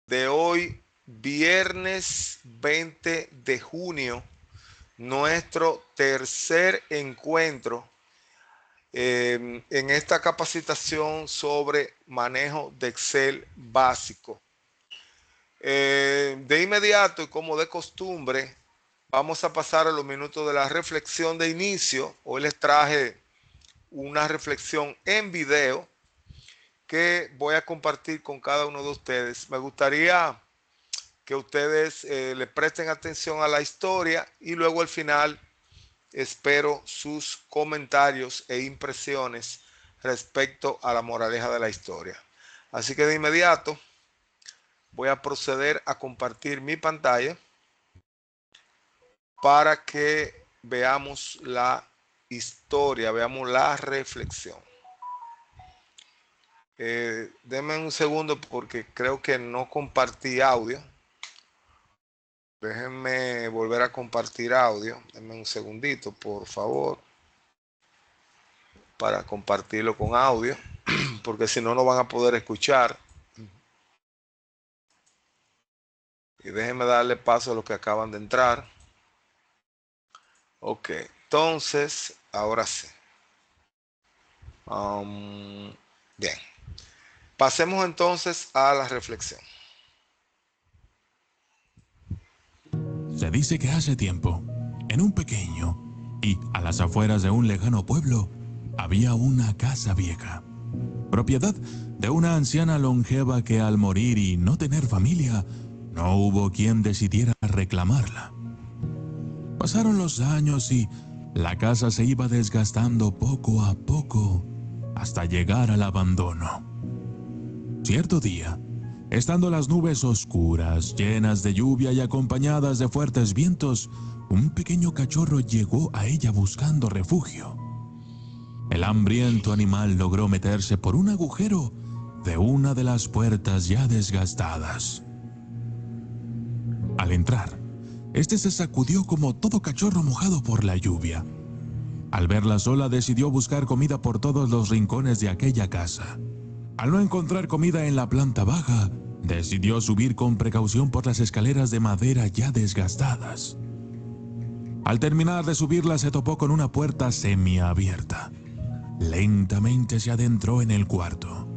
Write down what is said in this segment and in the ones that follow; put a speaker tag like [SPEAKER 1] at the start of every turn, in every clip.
[SPEAKER 1] de hoy, viernes 20 de junio, nuestro tercer encuentro en esta capacitación sobre manejo de Excel básico. De inmediato y como de costumbre, vamos a pasar a los minutos de la reflexión de inicio. Hoy les traje una reflexión en video que voy a compartir con cada uno de ustedes. Me gustaría que ustedes le presten atención a la historia y luego al final espero sus comentarios e impresiones respecto a la moraleja de la historia. Así que de inmediato voy a proceder a compartir mi pantalla para que veamos la historia, veamos la reflexión. Denme un segundo porque creo que no compartí audio. Déjenme volver a compartir audio. Denme un segundito, por favor, para compartirlo con audio, porque si no, no van a poder escuchar. Y déjenme darle paso a los que acaban de entrar. Ok, entonces, ahora sí. Bien, pasemos entonces a la reflexión.
[SPEAKER 2] Se dice que hace tiempo, en un pequeño y a las afueras de un lejano pueblo, había una casa vieja, propiedad de una anciana longeva que al morir y no tener familia, no hubo quien decidiera reclamarla. Pasaron los años y la casa se iba desgastando poco a poco hasta llegar al abandono. Cierto día, estando las nubes oscuras, llenas de lluvia y acompañadas de fuertes vientos, un pequeño cachorro llegó a ella buscando refugio. El hambriento animal logró meterse por un agujero de una de las puertas ya desgastadas. Al entrar, este se sacudió como todo cachorro mojado por la lluvia. Al verla sola, decidió buscar comida por todos los rincones de aquella casa. Al no encontrar comida en la planta baja, decidió subir con precaución por las escaleras de madera ya desgastadas. Al terminar de subirla, se topó con una puerta semiabierta. Lentamente se adentró en el cuarto.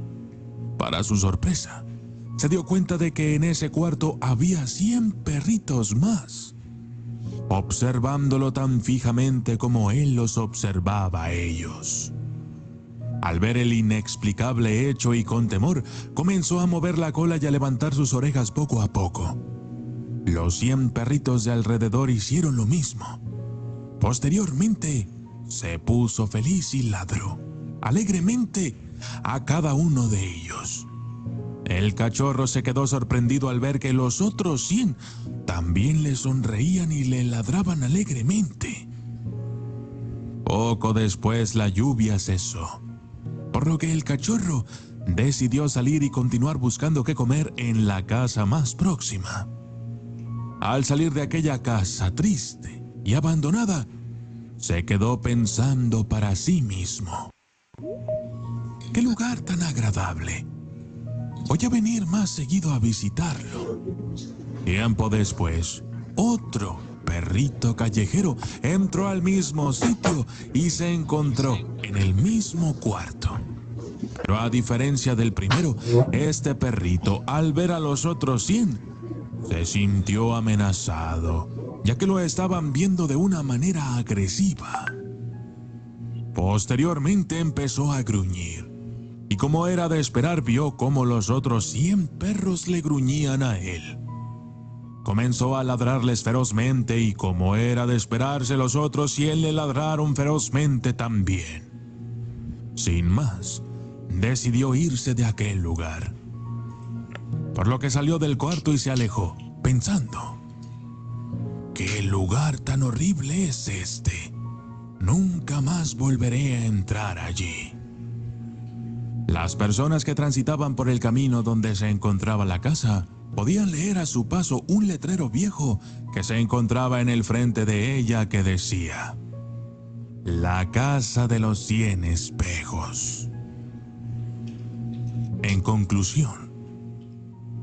[SPEAKER 2] Para su sorpresa, se dio cuenta de que en ese cuarto había 100 perritos más, observándolo tan fijamente como él los observaba a ellos. Al ver el inexplicable hecho y con temor, comenzó a mover la cola y a levantar sus orejas poco a poco. Los 100 perritos de alrededor hicieron lo mismo. Posteriormente, se puso feliz y ladró alegremente a cada uno de ellos. El cachorro se quedó sorprendido al ver que los otros 100 también le sonreían y le ladraban alegremente. Poco después la lluvia cesó, por lo que el cachorro decidió salir y continuar buscando qué comer en la casa más próxima. Al salir de aquella casa triste y abandonada, se quedó pensando para sí mismo: ¡qué lugar tan agradable! Voy a venir más seguido a visitarlo. Tiempo después, otro perrito callejero entró al mismo sitio y se encontró en el mismo cuarto. Pero a diferencia del primero, este perrito, al ver a los otros 100, se sintió amenazado, ya que lo estaban viendo de una manera agresiva. Posteriormente empezó a gruñir, y como era de esperar, vio cómo los otros 100 perros le gruñían a él. Comenzó a ladrarles ferozmente y como era de esperarse, los otros 100 le ladraron ferozmente también. Sin más, decidió irse de aquel lugar, por lo que salió del cuarto y se alejó, pensando: ¿qué lugar tan horrible es este? Nunca más volveré a entrar allí. Las personas que transitaban por el camino donde se encontraba la casa podían leer a su paso un letrero viejo que se encontraba en el frente de ella que decía: La casa de los 100 espejos. En conclusión,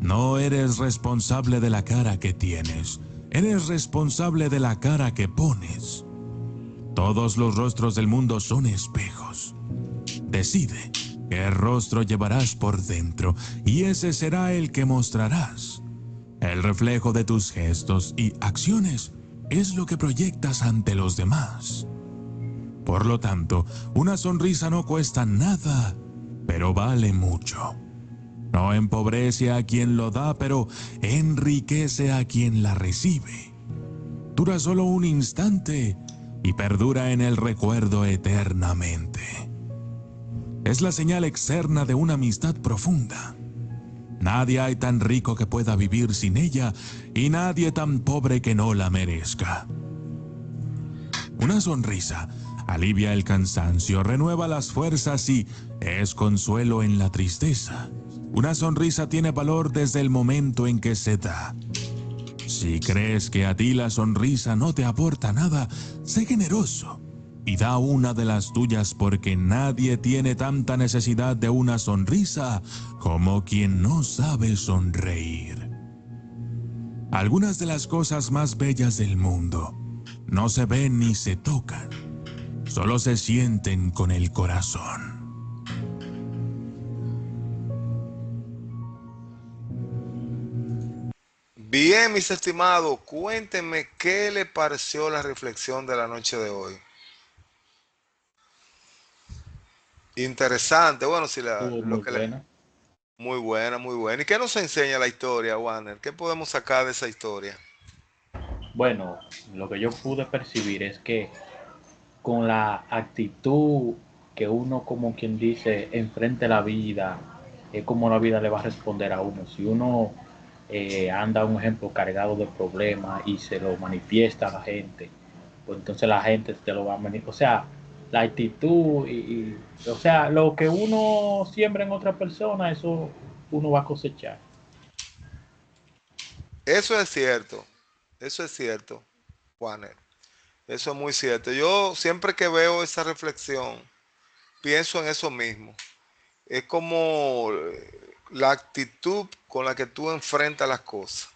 [SPEAKER 2] No eres responsable de la cara que tienes, eres responsable de la cara que pones. Todos los rostros del mundo son espejos. Decide qué rostro llevarás por dentro y ese será el que mostrarás. El reflejo de tus gestos y acciones es lo que proyectas ante los demás. Por lo tanto, una sonrisa no cuesta nada, pero vale mucho. No empobrece a quien lo da, pero enriquece a quien la recibe. Dura solo un instante y perdura en el recuerdo eternamente. Es la señal externa de una amistad profunda. Nadie hay tan rico que pueda vivir sin ella y nadie tan pobre que no la merezca. Una sonrisa alivia el cansancio, renueva las fuerzas y es consuelo en la tristeza. Una sonrisa tiene valor desde el momento en que se da. Si crees que a ti la sonrisa no te aporta nada, sé generoso y da una de las tuyas porque nadie tiene tanta necesidad de una sonrisa como quien no sabe sonreír. Algunas de las cosas más bellas del mundo no se ven ni se tocan, solo se sienten con el corazón.
[SPEAKER 1] Bien, mis estimados, cuéntenme qué le pareció la reflexión de la noche de hoy. Interesante, bueno, si
[SPEAKER 3] Estuvo
[SPEAKER 1] lo
[SPEAKER 3] muy
[SPEAKER 1] que le...
[SPEAKER 3] buena.
[SPEAKER 1] Muy buena, muy buena. ¿Y qué nos enseña la historia, Warner? ¿Qué podemos sacar de esa historia?
[SPEAKER 3] Bueno, lo que yo pude percibir es que con la actitud que uno, como quien dice, enfrente la vida, es como la vida le va a responder a uno. Si uno anda, un ejemplo, cargado de problemas y se lo manifiesta a la gente, pues entonces la gente te lo va a manifestar. O sea, la actitud o sea, lo que uno siembra en otra persona, eso uno va a cosechar.
[SPEAKER 1] Eso es cierto, Warner. Eso es muy cierto. Yo siempre que veo esa reflexión, pienso en eso mismo. Es como la actitud con la que tú enfrentas las cosas.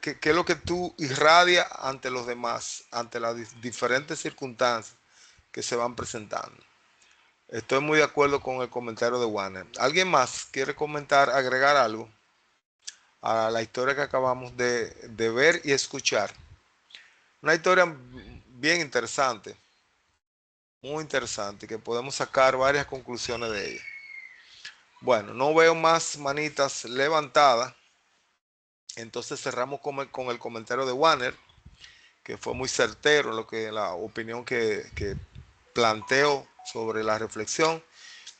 [SPEAKER 1] ¿Qué es lo que tú irradias ante los demás, ante las diferentes circunstancias que se van presentando? Estoy muy de acuerdo con el comentario de Warner. ¿Alguien más quiere comentar, agregar algo a la historia que acabamos de ver y escuchar? Una historia bien interesante, muy interesante, que podemos sacar varias conclusiones de ella. Bueno, no veo más manitas levantadas. Entonces cerramos con el comentario de Warner, que fue muy certero en lo que la opinión que planteó sobre la reflexión.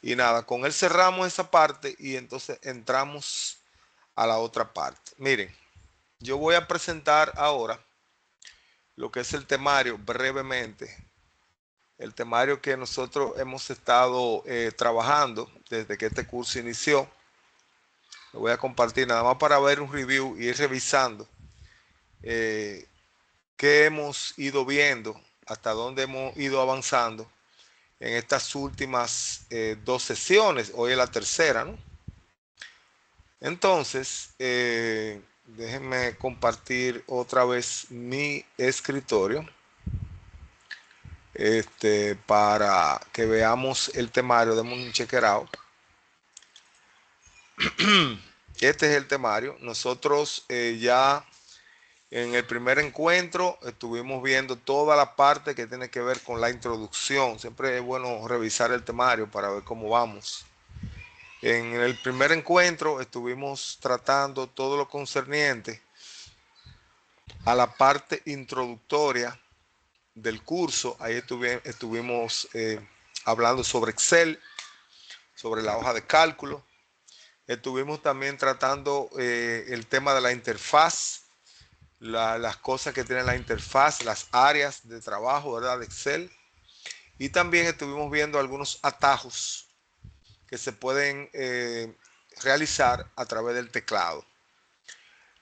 [SPEAKER 1] Y nada, con él cerramos esa parte y entonces entramos a la otra parte. Miren, yo voy a presentar ahora lo que es el temario brevemente. El temario que nosotros hemos estado trabajando desde que este curso inició. Lo voy a compartir nada más para ver un review y ir revisando eh, qué hemos ido viendo, hasta dónde hemos ido avanzando en estas últimas dos sesiones. Hoy es la tercera, ¿no? Entonces, déjenme compartir otra vez mi escritorio para que veamos el temario. Demos un chequeado. Este es el temario. Nosotros ya en el primer encuentro estuvimos viendo toda la parte que tiene que ver con la introducción. Siempre es bueno revisar el temario para ver cómo vamos. En el primer encuentro estuvimos tratando todo lo concerniente a la parte introductoria del curso. Ahí estuvimos hablando sobre Excel, sobre la hoja de cálculo. Estuvimos también tratando el tema de la interfaz, las cosas que tiene la interfaz, las áreas de trabajo, ¿verdad? De Excel. Y también estuvimos viendo algunos atajos que se pueden realizar a través del teclado.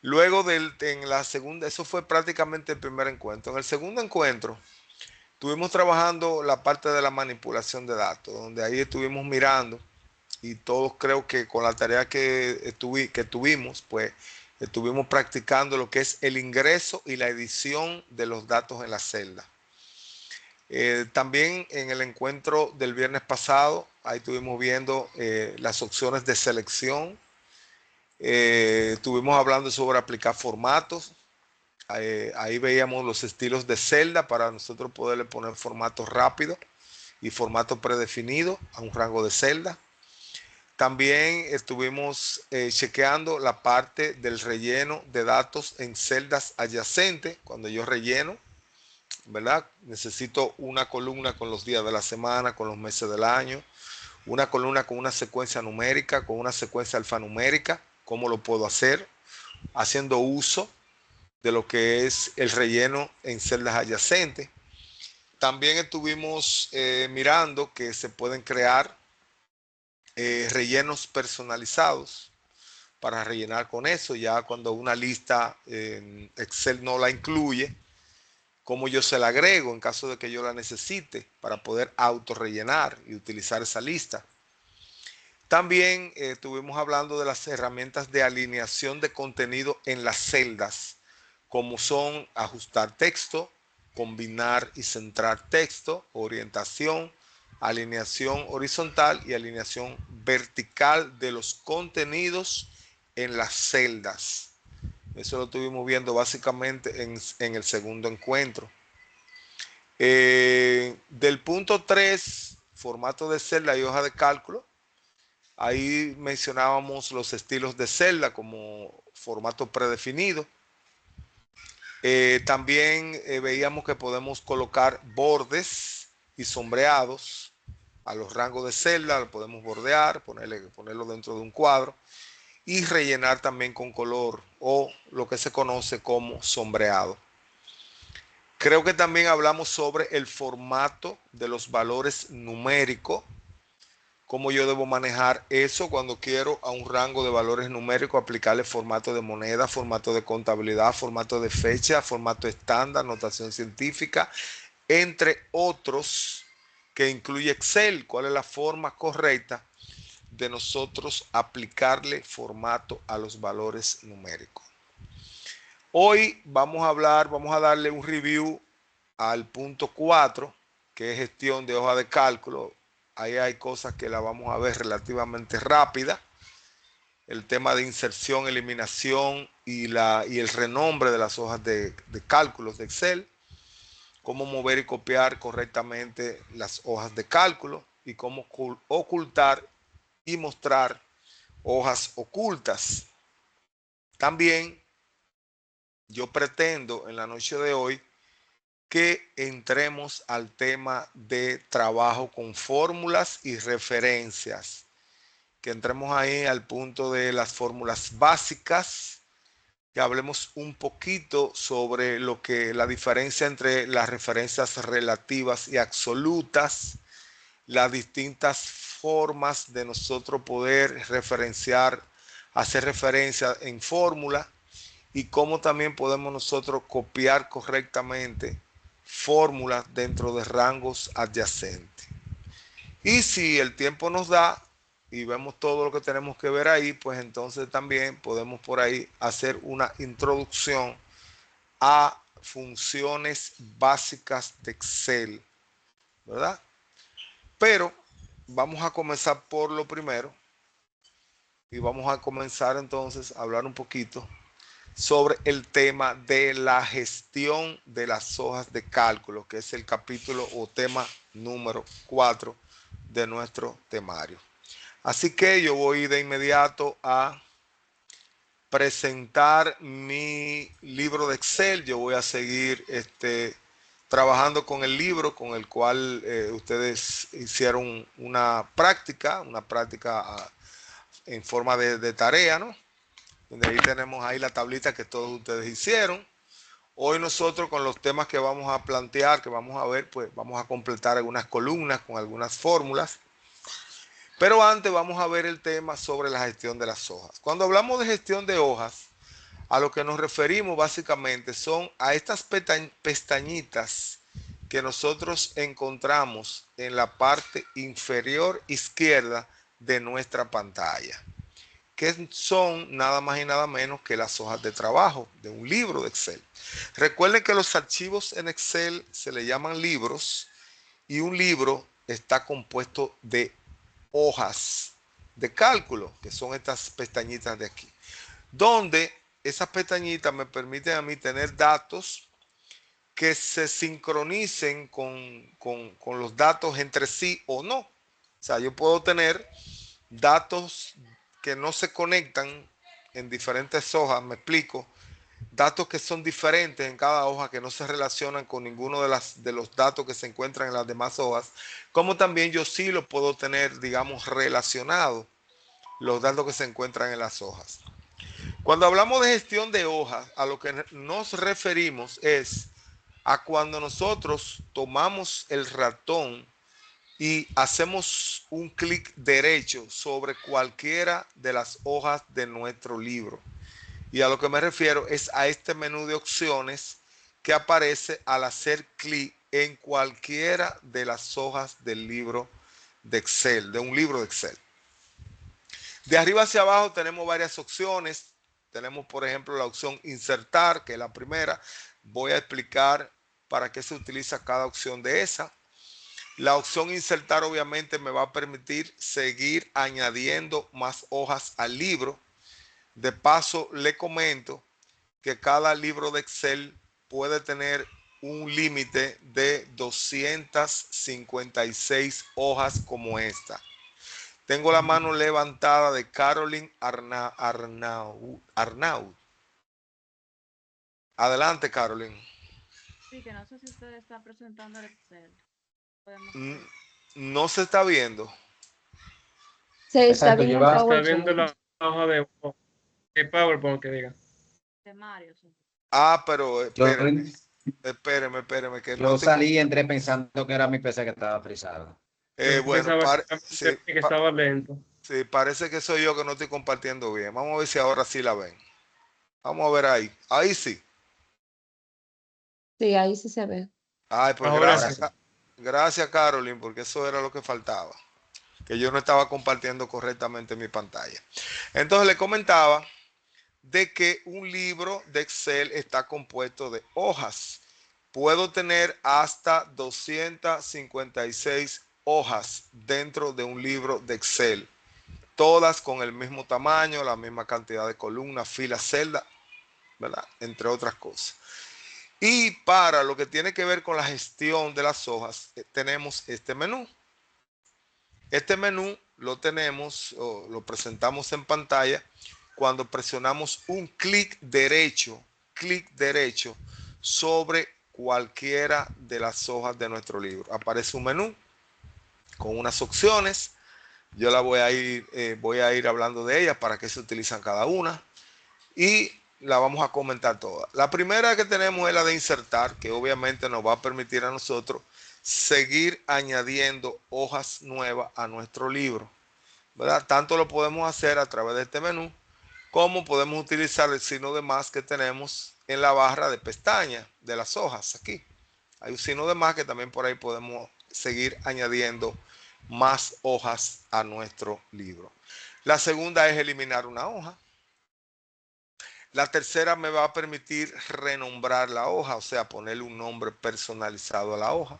[SPEAKER 1] Luego en la segunda, eso fue prácticamente el primer encuentro. En el segundo encuentro estuvimos trabajando la parte de la manipulación de datos, donde ahí estuvimos mirando y todos creo que con la tarea que tuvimos, pues estuvimos practicando lo que es el ingreso y la edición de los datos en la celda. También en el encuentro del viernes pasado, ahí estuvimos viendo las opciones de selección. Estuvimos hablando sobre aplicar formatos. Ahí veíamos los estilos de celda para nosotros poderle poner formatos rápidos y formato predefinido a un rango de celda. También estuvimos chequeando la parte del relleno de datos en celdas adyacentes. Cuando yo relleno, ¿verdad? Necesito una columna con los días de la semana, con los meses del año, una columna con una secuencia numérica, con una secuencia alfanumérica. ¿Cómo lo puedo hacer? Haciendo uso de lo que es el relleno en celdas adyacentes. También estuvimos mirando que se pueden crear rellenos personalizados para rellenar con eso. Ya cuando una lista en Excel no la incluye, cómo yo se la agrego en caso de que yo la necesite para poder autorrellenar y utilizar esa lista. También estuvimos hablando de las herramientas de alineación de contenido en las celdas, como son ajustar texto, combinar y centrar texto, orientación, alineación horizontal y alineación vertical de los contenidos en las celdas. Eso lo estuvimos viendo básicamente en el segundo encuentro. Del punto 3, formato de celda y hoja de cálculo, ahí mencionábamos los estilos de celda como formato predefinido. También veíamos que podemos colocar bordes y sombreados a los rangos de celda, lo podemos bordear, ponerlo dentro de un cuadro y rellenar también con color o lo que se conoce como sombreado. Creo que también hablamos sobre el formato de los valores numéricos, cómo yo debo manejar eso cuando quiero a un rango de valores numéricos aplicarle formato de moneda, formato de contabilidad, formato de fecha, formato estándar, notación científica, entre otros que incluye Excel. ¿Cuál es la forma correcta de nosotros aplicarle formato a los valores numéricos? Hoy vamos a darle un review al punto 4, que es gestión de hoja de cálculo. Ahí hay cosas que la vamos a ver relativamente rápida. El tema de inserción, eliminación y el renombre de las hojas de cálculos de Excel. Cómo mover y copiar correctamente las hojas de cálculo y cómo ocultar y mostrar hojas ocultas. También yo pretendo en la noche de hoy que entremos al tema de trabajo con fórmulas y referencias, que entremos ahí al punto de las fórmulas básicas, que hablemos un poquito sobre lo que la diferencia entre las referencias relativas y absolutas, las distintas formas de nosotros poder referenciar, hacer referencia en fórmula y cómo también podemos nosotros copiar correctamente fórmulas dentro de rangos adyacentes. Y si el tiempo nos da y vemos todo lo que tenemos que ver ahí, pues entonces también podemos por ahí hacer una introducción a funciones básicas de Excel, ¿verdad? Pero vamos a comenzar por lo primero y vamos a comenzar entonces a hablar un poquito sobre el tema de la gestión de las hojas de cálculo, que es el capítulo o tema número 4 de nuestro temario. Así que yo voy de inmediato a presentar mi libro de Excel. Yo voy a seguir trabajando con el libro con el cual ustedes hicieron una práctica en forma de tarea, ¿no? Donde ahí tenemos ahí la tablita que todos ustedes hicieron. Hoy nosotros con los temas que vamos a plantear, que vamos a ver, pues vamos a completar algunas columnas con algunas fórmulas. Pero antes vamos a ver el tema sobre la gestión de las hojas. Cuando hablamos de gestión de hojas, a lo que nos referimos básicamente son a estas pestañitas que nosotros encontramos en la parte inferior izquierda de nuestra pantalla, que son nada más y nada menos que las hojas de trabajo de un libro de Excel. Recuerden que los archivos en Excel se le llaman libros y un libro está compuesto de hojas de cálculo, que son estas pestañitas de aquí, donde esas pestañitas me permiten a mí tener datos que se sincronicen con los datos entre sí o no. O sea, yo puedo tener datos que no se conectan en diferentes hojas, me explico, datos que son diferentes en cada hoja, que no se relacionan con ninguno de los datos que se encuentran en las demás hojas, como también yo sí lo puedo tener, digamos, relacionados los datos que se encuentran en las hojas. Cuando hablamos de gestión de hojas, a lo que nos referimos es a cuando nosotros tomamos el ratón y hacemos un clic derecho sobre cualquiera de las hojas de nuestro libro. Y a lo que me refiero es a este menú de opciones que aparece al hacer clic en cualquiera de las hojas del libro de Excel, de un libro de Excel. De arriba hacia abajo tenemos varias opciones. Tenemos, por ejemplo, la opción insertar, que es la primera. Voy a explicar para qué se utiliza cada opción de esa. La opción insertar obviamente me va a permitir seguir añadiendo más hojas al libro. De paso, le comento que cada libro de Excel puede tener un límite de 256 hojas como esta. Tengo la mano levantada de Caroline Arnaud. Adelante, Caroline.
[SPEAKER 4] Sí, que no sé si usted está presentando el Excel. Podemos
[SPEAKER 1] No se está viendo.
[SPEAKER 5] Se está
[SPEAKER 6] Exacto,
[SPEAKER 5] viendo el
[SPEAKER 6] lleva.
[SPEAKER 7] Está viendo
[SPEAKER 5] PowerPoint.
[SPEAKER 7] la hoja de PowerPoint que diga.
[SPEAKER 4] de Mario. Sí.
[SPEAKER 1] Pero
[SPEAKER 6] Yo,
[SPEAKER 1] espéreme, que no
[SPEAKER 6] yo
[SPEAKER 1] estoy.
[SPEAKER 6] salí y entré pensando que era mi PC que estaba frisado.
[SPEAKER 7] Yo
[SPEAKER 1] Bueno,
[SPEAKER 7] pensaba que estaba lento.
[SPEAKER 1] sí, parece que soy yo que no estoy compartiendo bien. Vamos a ver si ahora sí la ven. Vamos a ver ahí. Ahí sí.
[SPEAKER 5] Sí, ahí sí se ve.
[SPEAKER 1] Ay, pues
[SPEAKER 7] Ahora
[SPEAKER 1] gracias,
[SPEAKER 7] sí.
[SPEAKER 1] gracias, Caroline, porque eso era lo que faltaba. Que yo no estaba compartiendo correctamente mi pantalla. Entonces le comentaba de que un libro de Excel está compuesto de hojas. Puedo tener hasta 256 hojas dentro de un libro de Excel. Todas con el mismo tamaño, la misma cantidad de columnas, filas, celdas, ¿verdad? Entre otras cosas. Y para lo que tiene que ver con la gestión de las hojas, tenemos este menú. Este menú lo tenemos, o lo presentamos en pantalla cuando presionamos un clic derecho sobre cualquiera de las hojas de nuestro libro. Aparece un menú con unas opciones. Yo voy a ir hablando de ellas para qué se utilizan cada una y la vamos a comentar todas. La primera que tenemos es la de insertar, que obviamente nos va a permitir a nosotros seguir añadiendo hojas nuevas a nuestro libro, ¿verdad? Tanto lo podemos hacer a través de este menú, como podemos utilizar el signo de más que tenemos en la barra de pestaña de las hojas aquí. Hay un signo de más que también por ahí podemos seguir añadiendo más hojas a nuestro libro. La segunda es eliminar una hoja. La tercera me va a permitir renombrar la hoja, o sea, ponerle un nombre personalizado a la hoja.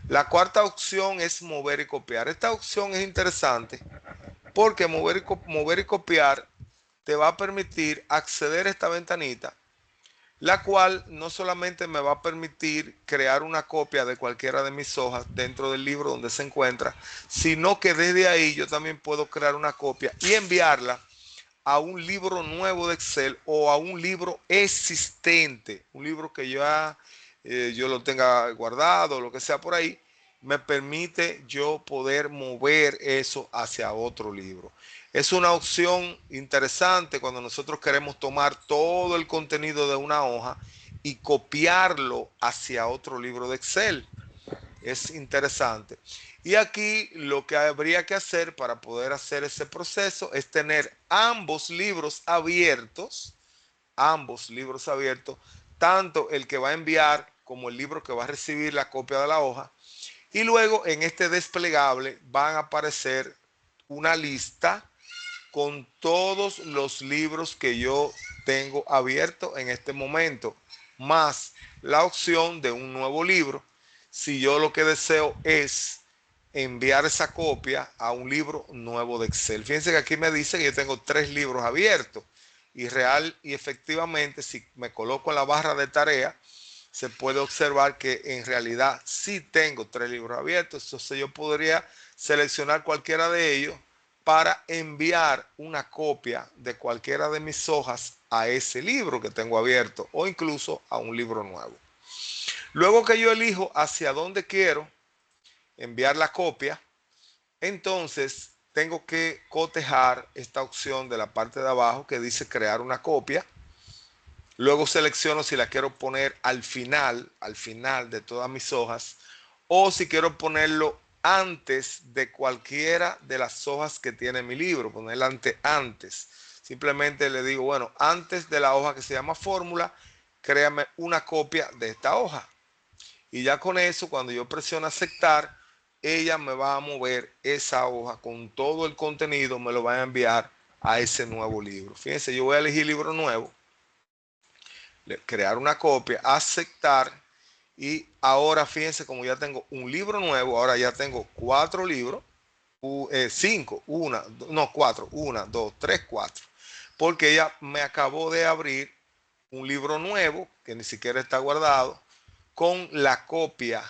[SPEAKER 1] La cuarta opción es mover y copiar. Esta opción es interesante porque mover y copiar te va a permitir acceder a esta ventanita, la cual no solamente me va a permitir crear una copia de cualquiera de mis hojas dentro del libro donde se encuentra, sino que desde ahí yo también puedo crear una copia y enviarla a un libro nuevo de Excel o a un libro existente, un libro que ya yo lo tenga guardado, lo que sea por ahí, me permite yo poder mover eso hacia otro libro. Es una opción interesante cuando nosotros queremos tomar todo el contenido de una hoja y copiarlo hacia otro libro de Excel. Es interesante. Y aquí lo que habría que hacer para poder hacer ese proceso es tener ambos libros abiertos, tanto el que va a enviar como el libro que va a recibir la copia de la hoja. Y luego en este desplegable van a aparecer una lista con todos los libros que yo tengo abiertos en este momento, más la opción de un nuevo libro, si yo lo que deseo es enviar esa copia a un libro nuevo de Excel. Fíjense que aquí me dice que yo tengo 3 libros abiertos y real y efectivamente si me coloco en la barra de tarea se puede observar que en realidad sí tengo 3 libros abiertos. Entonces yo podría seleccionar cualquiera de ellos para enviar una copia de cualquiera de mis hojas a ese libro que tengo abierto o incluso a un libro nuevo. Luego que yo elijo hacia dónde quiero enviar la copia, entonces tengo que cotejar esta opción de la parte de abajo que dice crear una copia. Luego selecciono si la quiero poner al final de todas mis hojas o si quiero ponerlo antes de cualquiera de las hojas que tiene mi libro, ponerla antes. Simplemente le digo, bueno, antes de la hoja que se llama fórmula, créame una copia de esta hoja. Y ya con eso, cuando yo presiono aceptar, ella me va a mover esa hoja con todo el contenido, me lo va a enviar a ese nuevo libro. Fíjense, yo voy a elegir libro nuevo, crear una copia, aceptar. Y ahora fíjense, como ya tengo un libro nuevo, ahora ya tengo 4 libros, 5, 4, 1, 2, 3, 4. Porque ella me acabó de abrir un libro nuevo, que ni siquiera está guardado, con la copia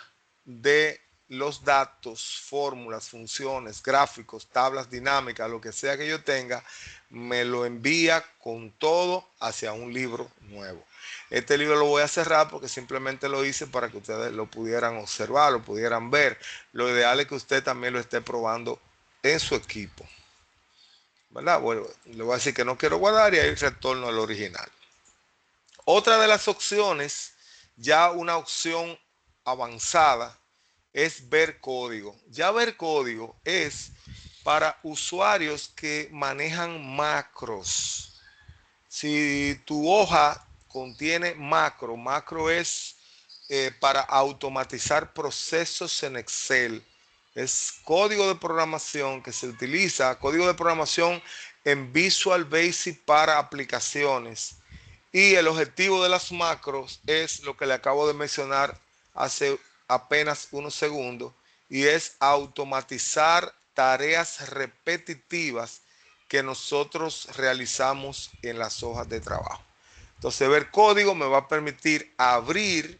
[SPEAKER 1] de los datos, fórmulas, funciones, gráficos, tablas dinámicas, lo que sea que yo tenga, me lo envía con todo hacia un libro nuevo. Este libro lo voy a cerrar porque simplemente lo hice para que ustedes lo pudieran observar, lo pudieran ver. Lo ideal es que usted también lo esté probando en su equipo, ¿verdad? Bueno, le voy a decir que no quiero guardar y ahí retorno al original. Otra de las opciones, ya una opción avanzada, es ver código. Ya ver código es para usuarios que manejan macros. Si tu hoja contiene macro es para automatizar procesos en Excel. Es código de programación que se utiliza, código de programación en Visual Basic para aplicaciones. Y el objetivo de las macros es lo que le acabo de mencionar hace apenas unos segundos, y es automatizar tareas repetitivas que nosotros realizamos en las hojas de trabajo. Entonces, ver código me va a permitir abrir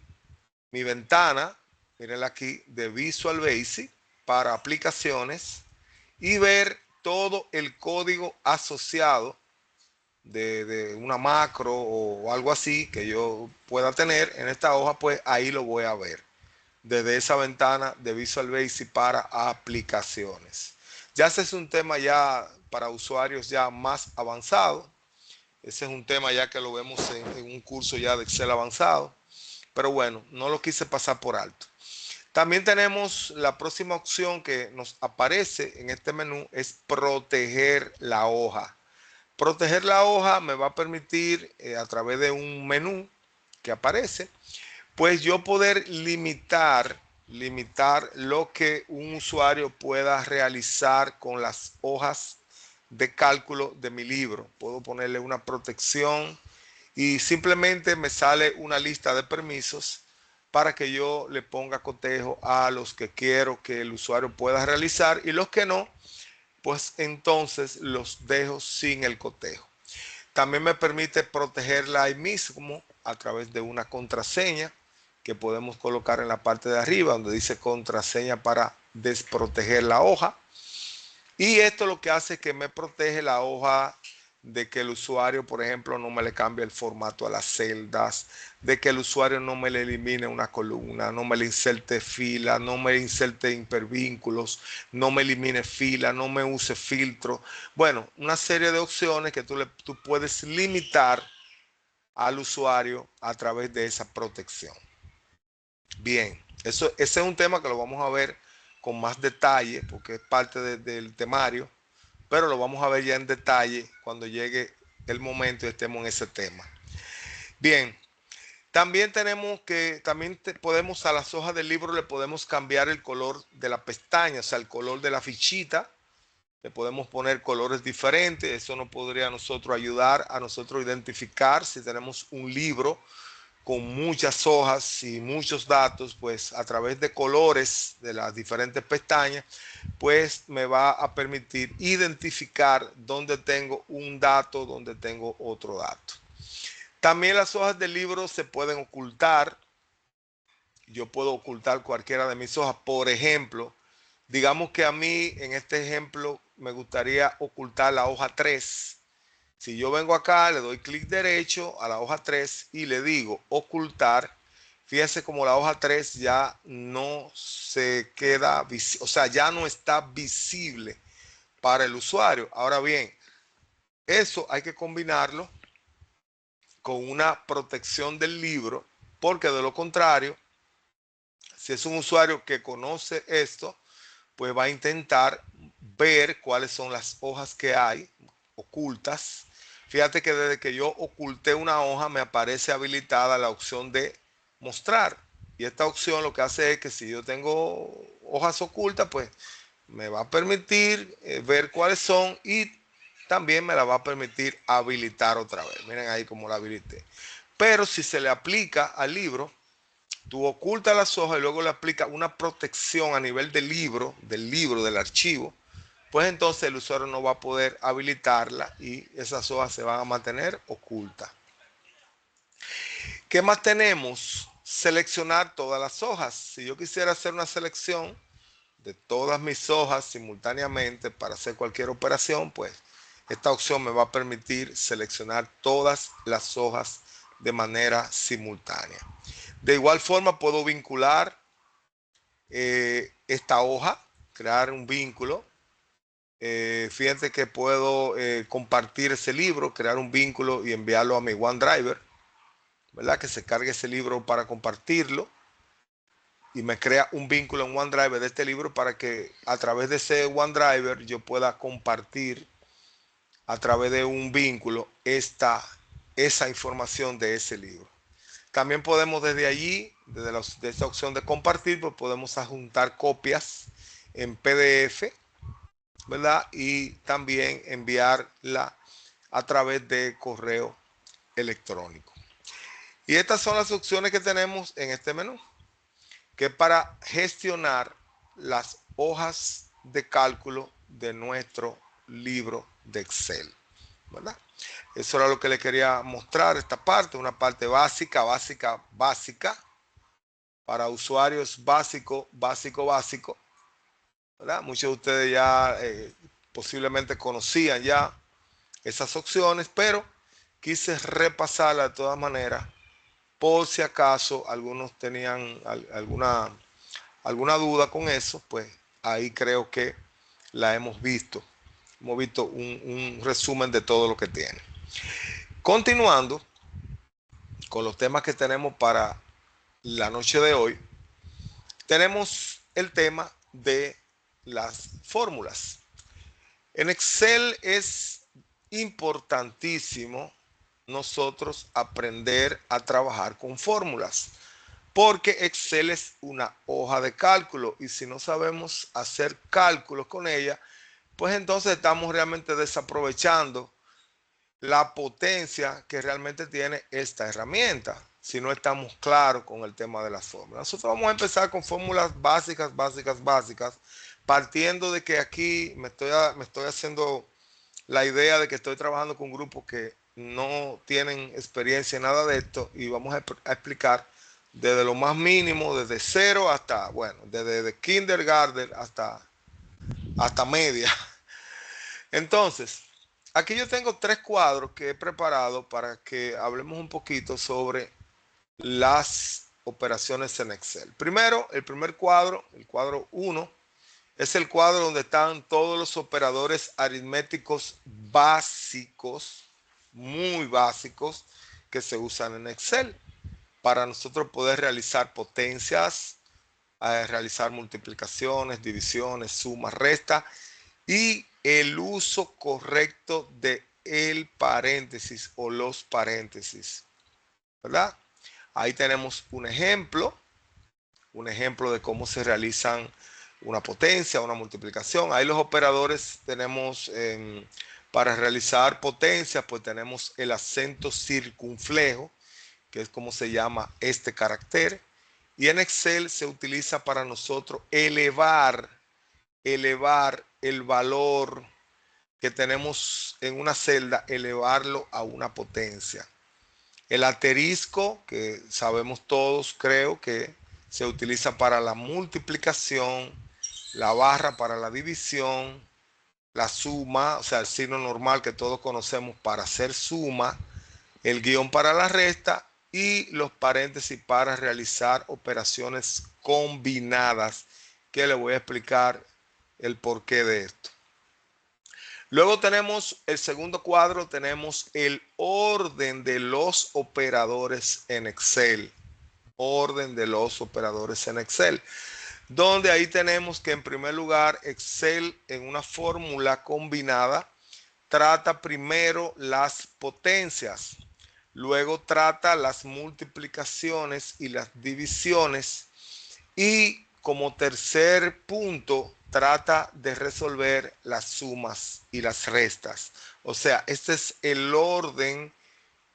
[SPEAKER 1] mi ventana, mírenla aquí, de Visual Basic para aplicaciones y ver todo el código asociado de una macro o algo así que yo pueda tener en esta hoja, pues ahí lo voy a ver desde esa ventana de Visual Basic para aplicaciones. Ya ese es un tema ya para usuarios ya más avanzados. Ese es un tema ya que lo vemos en un curso ya de Excel avanzado. Pero bueno, no lo quise pasar por alto. También tenemos la próxima opción que nos aparece en este menú, es proteger la hoja. Proteger la hoja me va a permitir a través de un menú que aparece, pues yo poder limitar lo que un usuario pueda realizar con las hojas de cálculo de mi libro. Puedo ponerle una protección y simplemente me sale una lista de permisos para que yo le ponga cotejo a los que quiero que el usuario pueda realizar, y los que no, pues entonces los dejo sin el cotejo. También me permite protegerla ahí mismo a través de una contraseña que podemos colocar en la parte de arriba donde dice contraseña para desproteger la hoja. Y esto lo que hace es que me protege la hoja de que el usuario, por ejemplo, no me le cambie el formato a las celdas, de que el usuario no me le elimine una columna, no me le inserte fila, no me inserte hipervínculos, no me elimine fila, no me use filtro. Bueno, una serie de opciones que tú puedes limitar al usuario a través de esa protección. Bien, ese es un tema que lo vamos a ver con más detalle porque es parte del temario, pero lo vamos a ver ya en detalle cuando llegue el momento y estemos en ese tema. Bien, también tenemos que, podemos a las hojas del libro le podemos cambiar el color de la pestaña, o sea, el color de la fichita, Le podemos poner colores diferentes. Eso nos podría a nosotros ayudar a nosotros identificar si tenemos un libro con muchas hojas y muchos datos, pues a través de colores de las diferentes pestañas, pues me va a permitir identificar dónde tengo un dato, dónde tengo otro dato. También las hojas del libro se pueden ocultar. Yo puedo ocultar cualquiera de mis hojas. Por ejemplo, digamos que a mí en este ejemplo me gustaría ocultar la hoja 3. Si yo vengo acá, le doy clic derecho a la hoja 3 y le digo ocultar, fíjense como la hoja 3 ya no se queda, o sea, ya no está visible para el usuario. Ahora bien, eso hay que combinarlo con una protección del libro, porque de lo contrario, si es un usuario que conoce esto, pues va a intentar ver cuáles son las hojas que hay ocultas. Fíjate que desde que yo oculté una hoja me aparece habilitada la opción de mostrar. Y esta opción lo que hace es que si yo tengo hojas ocultas, pues me va a permitir ver cuáles son y también me la va a permitir habilitar otra vez. Miren ahí cómo la habilité. Pero si se le aplica al libro, tú ocultas las hojas y luego le aplicas una protección a nivel del libro, del archivo, pues entonces el usuario no va a poder habilitarla y esas hojas se van a mantener ocultas. ¿Qué más tenemos? Seleccionar todas las hojas. Si yo quisiera hacer una selección de todas mis hojas simultáneamente para hacer cualquier operación, pues esta opción me va a permitir seleccionar todas las hojas de manera simultánea. De igual forma puedo vincular esta hoja, crear un vínculo. Fíjense que puedo compartir ese libro, crear un vínculo y enviarlo a mi OneDrive, ¿verdad? Que se cargue ese libro para compartirlo y me crea un vínculo en OneDrive de este libro para que a través de ese OneDrive yo pueda compartir a través de un vínculo esa información de ese libro. También podemos desde allí, desde esta opción de compartir, pues podemos adjuntar copias en PDF, ¿verdad? Y también enviarla a través de correo electrónico. Y estas son las opciones que tenemos en este menú, que es para gestionar las hojas de cálculo de nuestro libro de Excel, ¿verdad? Eso era lo que le quería mostrar, esta parte, una parte básica, para usuarios básico, ¿verdad? Muchos de ustedes ya posiblemente conocían ya esas opciones, pero quise repasarla de todas maneras, por si acaso algunos tenían alguna duda con eso, pues ahí creo que la hemos visto. Hemos visto un resumen de todo lo que tiene. Continuando con los temas que tenemos para la noche de hoy, tenemos el tema de las fórmulas. En Excel es importantísimo nosotros aprender a trabajar con fórmulas, porque Excel es una hoja de cálculo y si no sabemos hacer cálculos con ella, pues entonces estamos realmente desaprovechando la potencia que realmente tiene esta herramienta si no estamos claros con el tema de las fórmulas. Nosotros vamos a empezar con fórmulas básicas, partiendo de que aquí me estoy haciendo la idea de que estoy trabajando con grupos que no tienen experiencia en nada de esto y vamos a explicar desde lo más mínimo, desde cero hasta, bueno, desde kindergarten hasta media. Entonces, aquí yo tengo 3 cuadros que he preparado para que hablemos un poquito sobre las operaciones en Excel. Primero, el primer cuadro, el cuadro 1, es el cuadro donde están todos los operadores aritméticos básicos, muy básicos, que se usan en Excel para nosotros poder realizar potencias, realizar multiplicaciones, divisiones, sumas, restas y el uso correcto de el paréntesis o los paréntesis, ¿verdad? Ahí tenemos un ejemplo de cómo se realizan una potencia, una multiplicación. Ahí los operadores tenemos, para realizar potencias, pues tenemos el acento circunflejo, que es como se llama este carácter. Y en Excel se utiliza para nosotros elevar el valor que tenemos en una celda, elevarlo a una potencia. El asterisco, que sabemos todos, creo que se utiliza para la multiplicación, la barra para la división, la suma, o sea, el signo normal que todos conocemos para hacer suma, el guión para la resta y los paréntesis para realizar operaciones combinadas, que le voy a explicar el porqué de esto. Luego tenemos el segundo cuadro, tenemos el orden de los operadores en Excel. Orden de los operadores en Excel. Donde ahí tenemos que en primer lugar Excel en una fórmula combinada trata primero las potencias. Luego trata las multiplicaciones y las divisiones. Y como tercer punto trata de resolver las sumas y las restas. O sea, este es el orden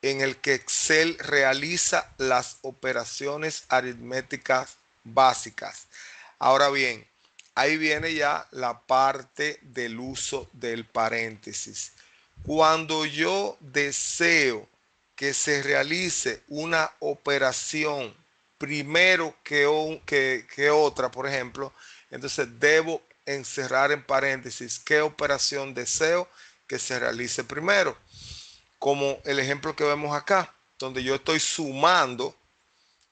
[SPEAKER 1] en el que Excel realiza las operaciones aritméticas básicas. Ahora bien, ahí viene ya la parte del uso del paréntesis. Cuando yo deseo que se realice una operación primero que otra, por ejemplo, entonces debo encerrar en paréntesis qué operación deseo que se realice primero. Como el ejemplo que vemos acá, donde yo estoy sumando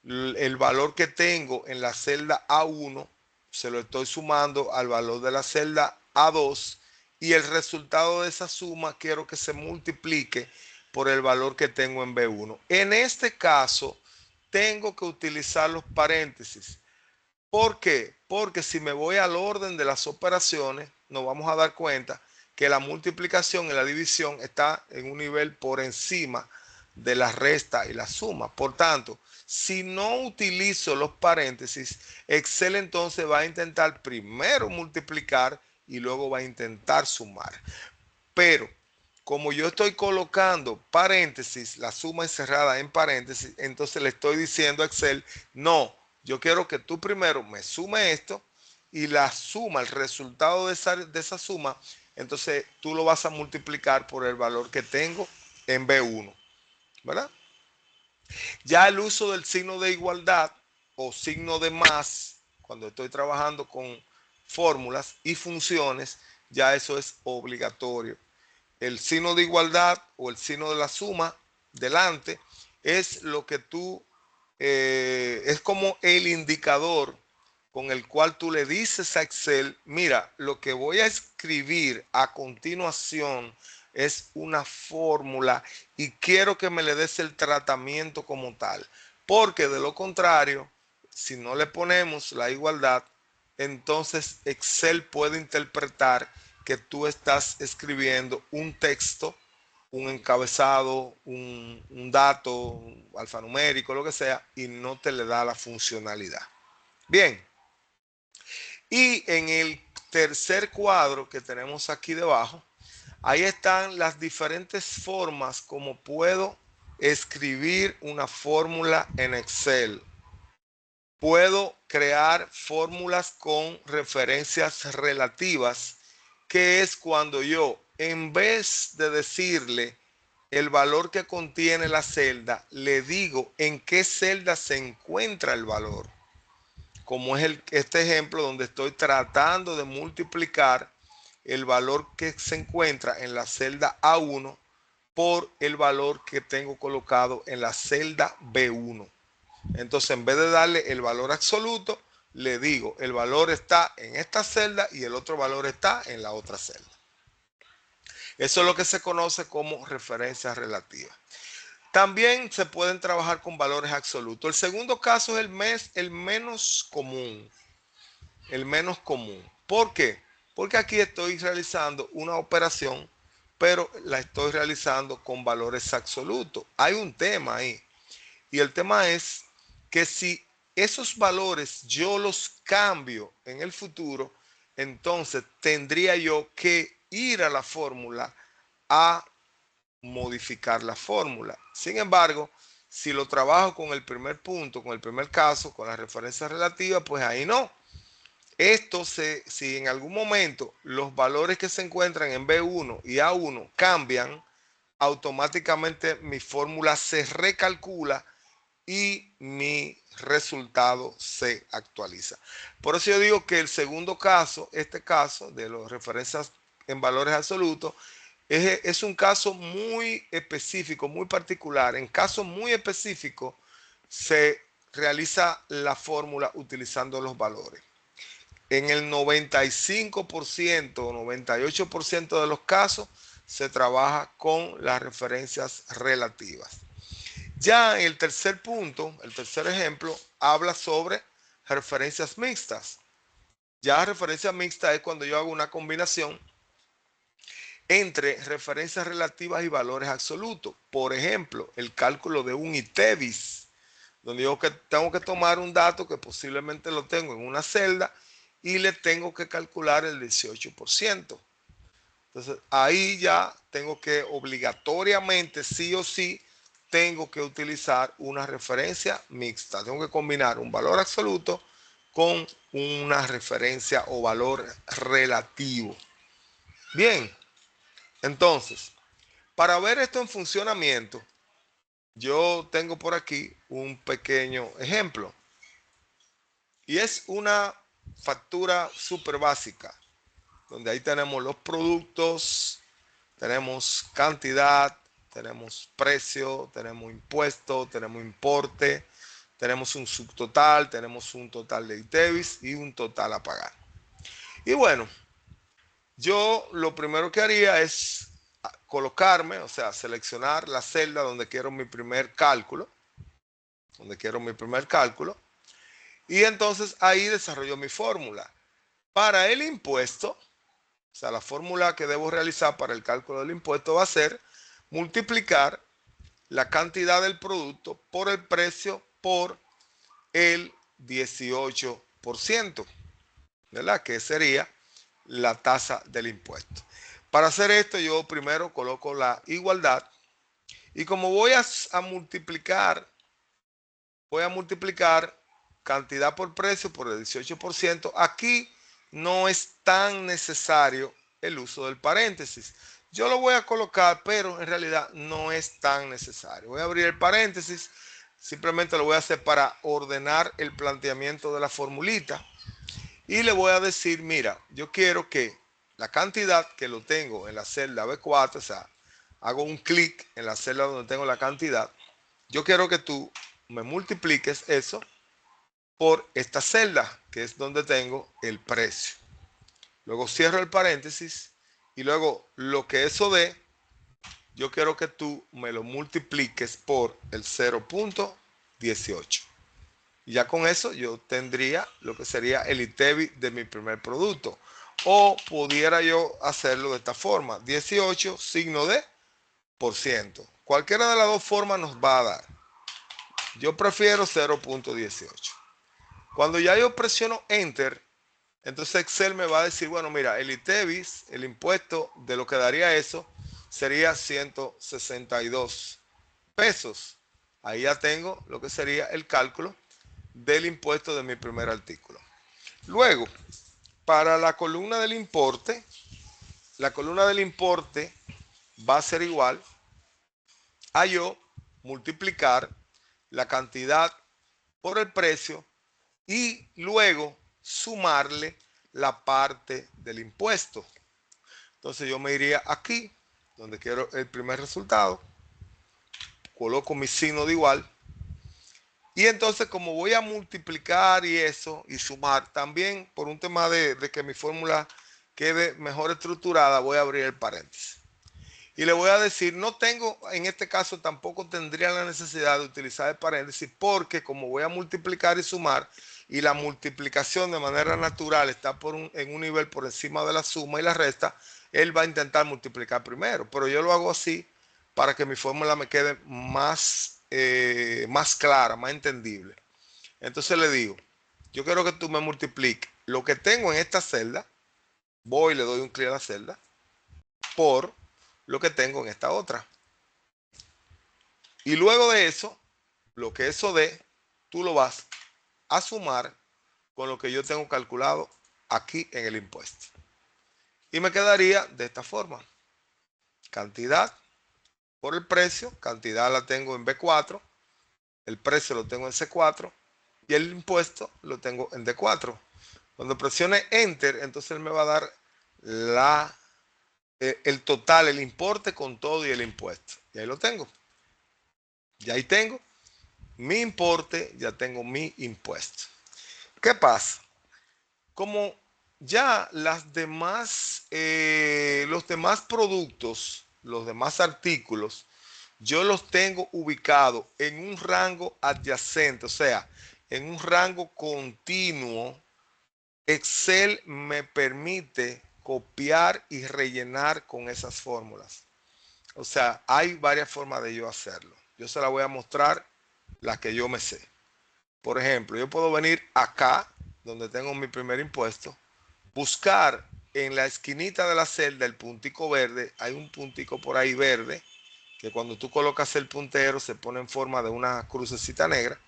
[SPEAKER 1] el valor que tengo en la celda A1, se lo estoy sumando al valor de la celda A2 y el resultado de esa suma quiero que se multiplique por el valor que tengo en B1. En este caso, tengo que utilizar los paréntesis. ¿Por qué? Porque si me voy al orden de las operaciones, nos vamos a dar cuenta que la multiplicación y la división está en un nivel por encima de la resta y la suma. Por tanto, si no utilizo los paréntesis, Excel entonces va a intentar primero multiplicar y luego va a intentar sumar. Pero como yo estoy colocando paréntesis, la suma encerrada en paréntesis, entonces le estoy diciendo a Excel, no, yo quiero que tú primero me sume esto y la suma, el resultado de esa suma, entonces tú lo vas a multiplicar por el valor que tengo en B1, ¿verdad? Ya el uso del signo de igualdad o signo de más, cuando estoy trabajando con fórmulas y funciones, ya eso es obligatorio. El signo de igualdad o el signo de la suma delante es lo que tú, es como el indicador con el cual tú le dices a Excel, mira, lo que voy a escribir a continuación es una fórmula y quiero que me le des el tratamiento como tal. Porque de lo contrario, si no le ponemos la igualdad, entonces Excel puede interpretar que tú estás escribiendo un texto, un encabezado, un dato, un alfanumérico, lo que sea, y no te le da la funcionalidad. Bien. Y en el tercer cuadro que tenemos aquí debajo, ahí están las diferentes formas como puedo escribir una fórmula en Excel. Puedo crear fórmulas con referencias relativas, que es cuando yo, en vez de decirle el valor que contiene la celda, le digo en qué celda se encuentra el valor. Como es este ejemplo donde estoy tratando de multiplicar el valor que se encuentra en la celda A1 por el valor que tengo colocado en la celda B1. Entonces, en vez de darle el valor absoluto, le digo el valor está en esta celda y el otro valor está en la otra celda. Eso es lo que se conoce como referencia relativa. También se pueden trabajar con valores absolutos. El segundo caso es el menos común. El menos común. ¿Por qué? Porque aquí estoy realizando una operación, pero la estoy realizando con valores absolutos. Hay un tema ahí. Y el tema es que si esos valores yo los cambio en el futuro, entonces tendría yo que ir a la fórmula a modificar la fórmula. Sin embargo, si lo trabajo con el primer punto, con el primer caso, con la referencia relativa, pues ahí no. Esto si en algún momento los valores que se encuentran en B1 y A1 cambian, automáticamente mi fórmula se recalcula y mi resultado se actualiza. Por eso yo digo que el segundo caso, este caso de las referencias en valores absolutos, es un caso muy específico, muy particular. En casos muy específicos se realiza la fórmula utilizando los valores. En el 95% o 98% de los casos se trabaja con las referencias relativas. Ya en el tercer punto, el tercer ejemplo, habla sobre referencias mixtas. Ya referencia mixta es cuando yo hago una combinación entre referencias relativas y valores absolutos. Por ejemplo, el cálculo de un ITEVIS, donde yo tengo que tomar un dato que posiblemente lo tengo en una celda y le tengo que calcular el 18%. Entonces, ahí ya tengo que obligatoriamente, sí o sí, tengo que utilizar una referencia mixta. Tengo que combinar un valor absoluto con una referencia o valor relativo. Bien, entonces, para ver esto en funcionamiento, yo tengo por aquí un pequeño ejemplo. Y es una factura súper básica, donde ahí tenemos los productos, tenemos cantidad, tenemos precio, tenemos impuesto, tenemos importe, tenemos un subtotal, tenemos un total de ITEVIS y un total a pagar. Y bueno, yo lo primero que haría es colocarme, o sea, seleccionar la celda donde quiero mi primer cálculo, y entonces ahí desarrollo mi fórmula. Para el impuesto, o sea, la fórmula que debo realizar para el cálculo del impuesto va a ser multiplicar la cantidad del producto por el precio por el 18%, ¿verdad? Que sería la tasa del impuesto. Para hacer esto yo primero coloco la igualdad y como voy a multiplicar cantidad por precio por el 18%, aquí no es tan necesario el uso del paréntesis. Yo lo voy a colocar, pero en realidad no es tan necesario. Voy a abrir el paréntesis, simplemente lo voy a hacer para ordenar el planteamiento de la formulita. Y le voy a decir, mira, yo quiero que la cantidad que lo tengo en la celda B4, o sea, hago un clic en la celda donde tengo la cantidad. Yo quiero que tú me multipliques eso por esta celda, que es donde tengo el precio. Luego cierro el paréntesis y luego lo que eso dé, yo quiero que tú me lo multipliques por el 0.18. Y ya con eso yo tendría lo que sería el ITEVI de mi primer producto. O pudiera yo hacerlo de esta forma, 18 signo de por ciento. Cualquiera de las dos formas nos va a dar. Yo prefiero 0.18. Cuando ya yo presiono Enter, entonces Excel me va a decir, bueno, mira, el ITEVIS, el impuesto de lo que daría eso, sería 162 pesos. Ahí ya tengo lo que sería el cálculo del impuesto de mi primer artículo. Luego, para la columna del importe va a ser igual a yo multiplicar la cantidad por el precio y luego sumarle la parte del impuesto. Entonces yo me iría aquí, donde quiero el primer resultado, coloco mi signo de igual, y entonces como voy a multiplicar y eso, y sumar, también por un tema de que mi fórmula quede mejor estructurada, voy a abrir el paréntesis. Y le voy a decir, no tengo, en este caso tampoco tendría la necesidad de utilizar el paréntesis, porque como voy a multiplicar y sumar, y la multiplicación de manera natural está en un nivel por encima de la suma y la resta, él va a intentar multiplicar primero. Pero yo lo hago así para que mi fórmula me quede más clara, más entendible. Entonces le digo, yo quiero que tú me multipliques lo que tengo en esta celda, voy y le doy un clic a la celda, por lo que tengo en esta otra. Y luego de eso, lo que eso dé, tú lo vas a sumar con lo que yo tengo calculado aquí en el impuesto. Y me quedaría de esta forma. Cantidad por el precio, cantidad la tengo en B4, el precio lo tengo en C4 y el impuesto lo tengo en D4. Cuando presione Enter, entonces él me va a dar el total, el importe con todo y el impuesto. Y ahí lo tengo. Ya ahí tengo mi importe, ya tengo mi impuesto. ¿Qué pasa? Como ya los demás productos, los demás artículos, yo los tengo ubicados en un rango adyacente, o sea, en un rango continuo, Excel me permite copiar y rellenar con esas fórmulas. O sea, hay varias formas de yo hacerlo. Yo se la voy a mostrar las que yo me sé. Por ejemplo, yo puedo venir acá, donde tengo mi primer impuesto, buscar en la esquinita de la celda el puntico verde. Hay un puntico por ahí verde, que cuando tú colocas el puntero se pone en forma de una crucecita negra.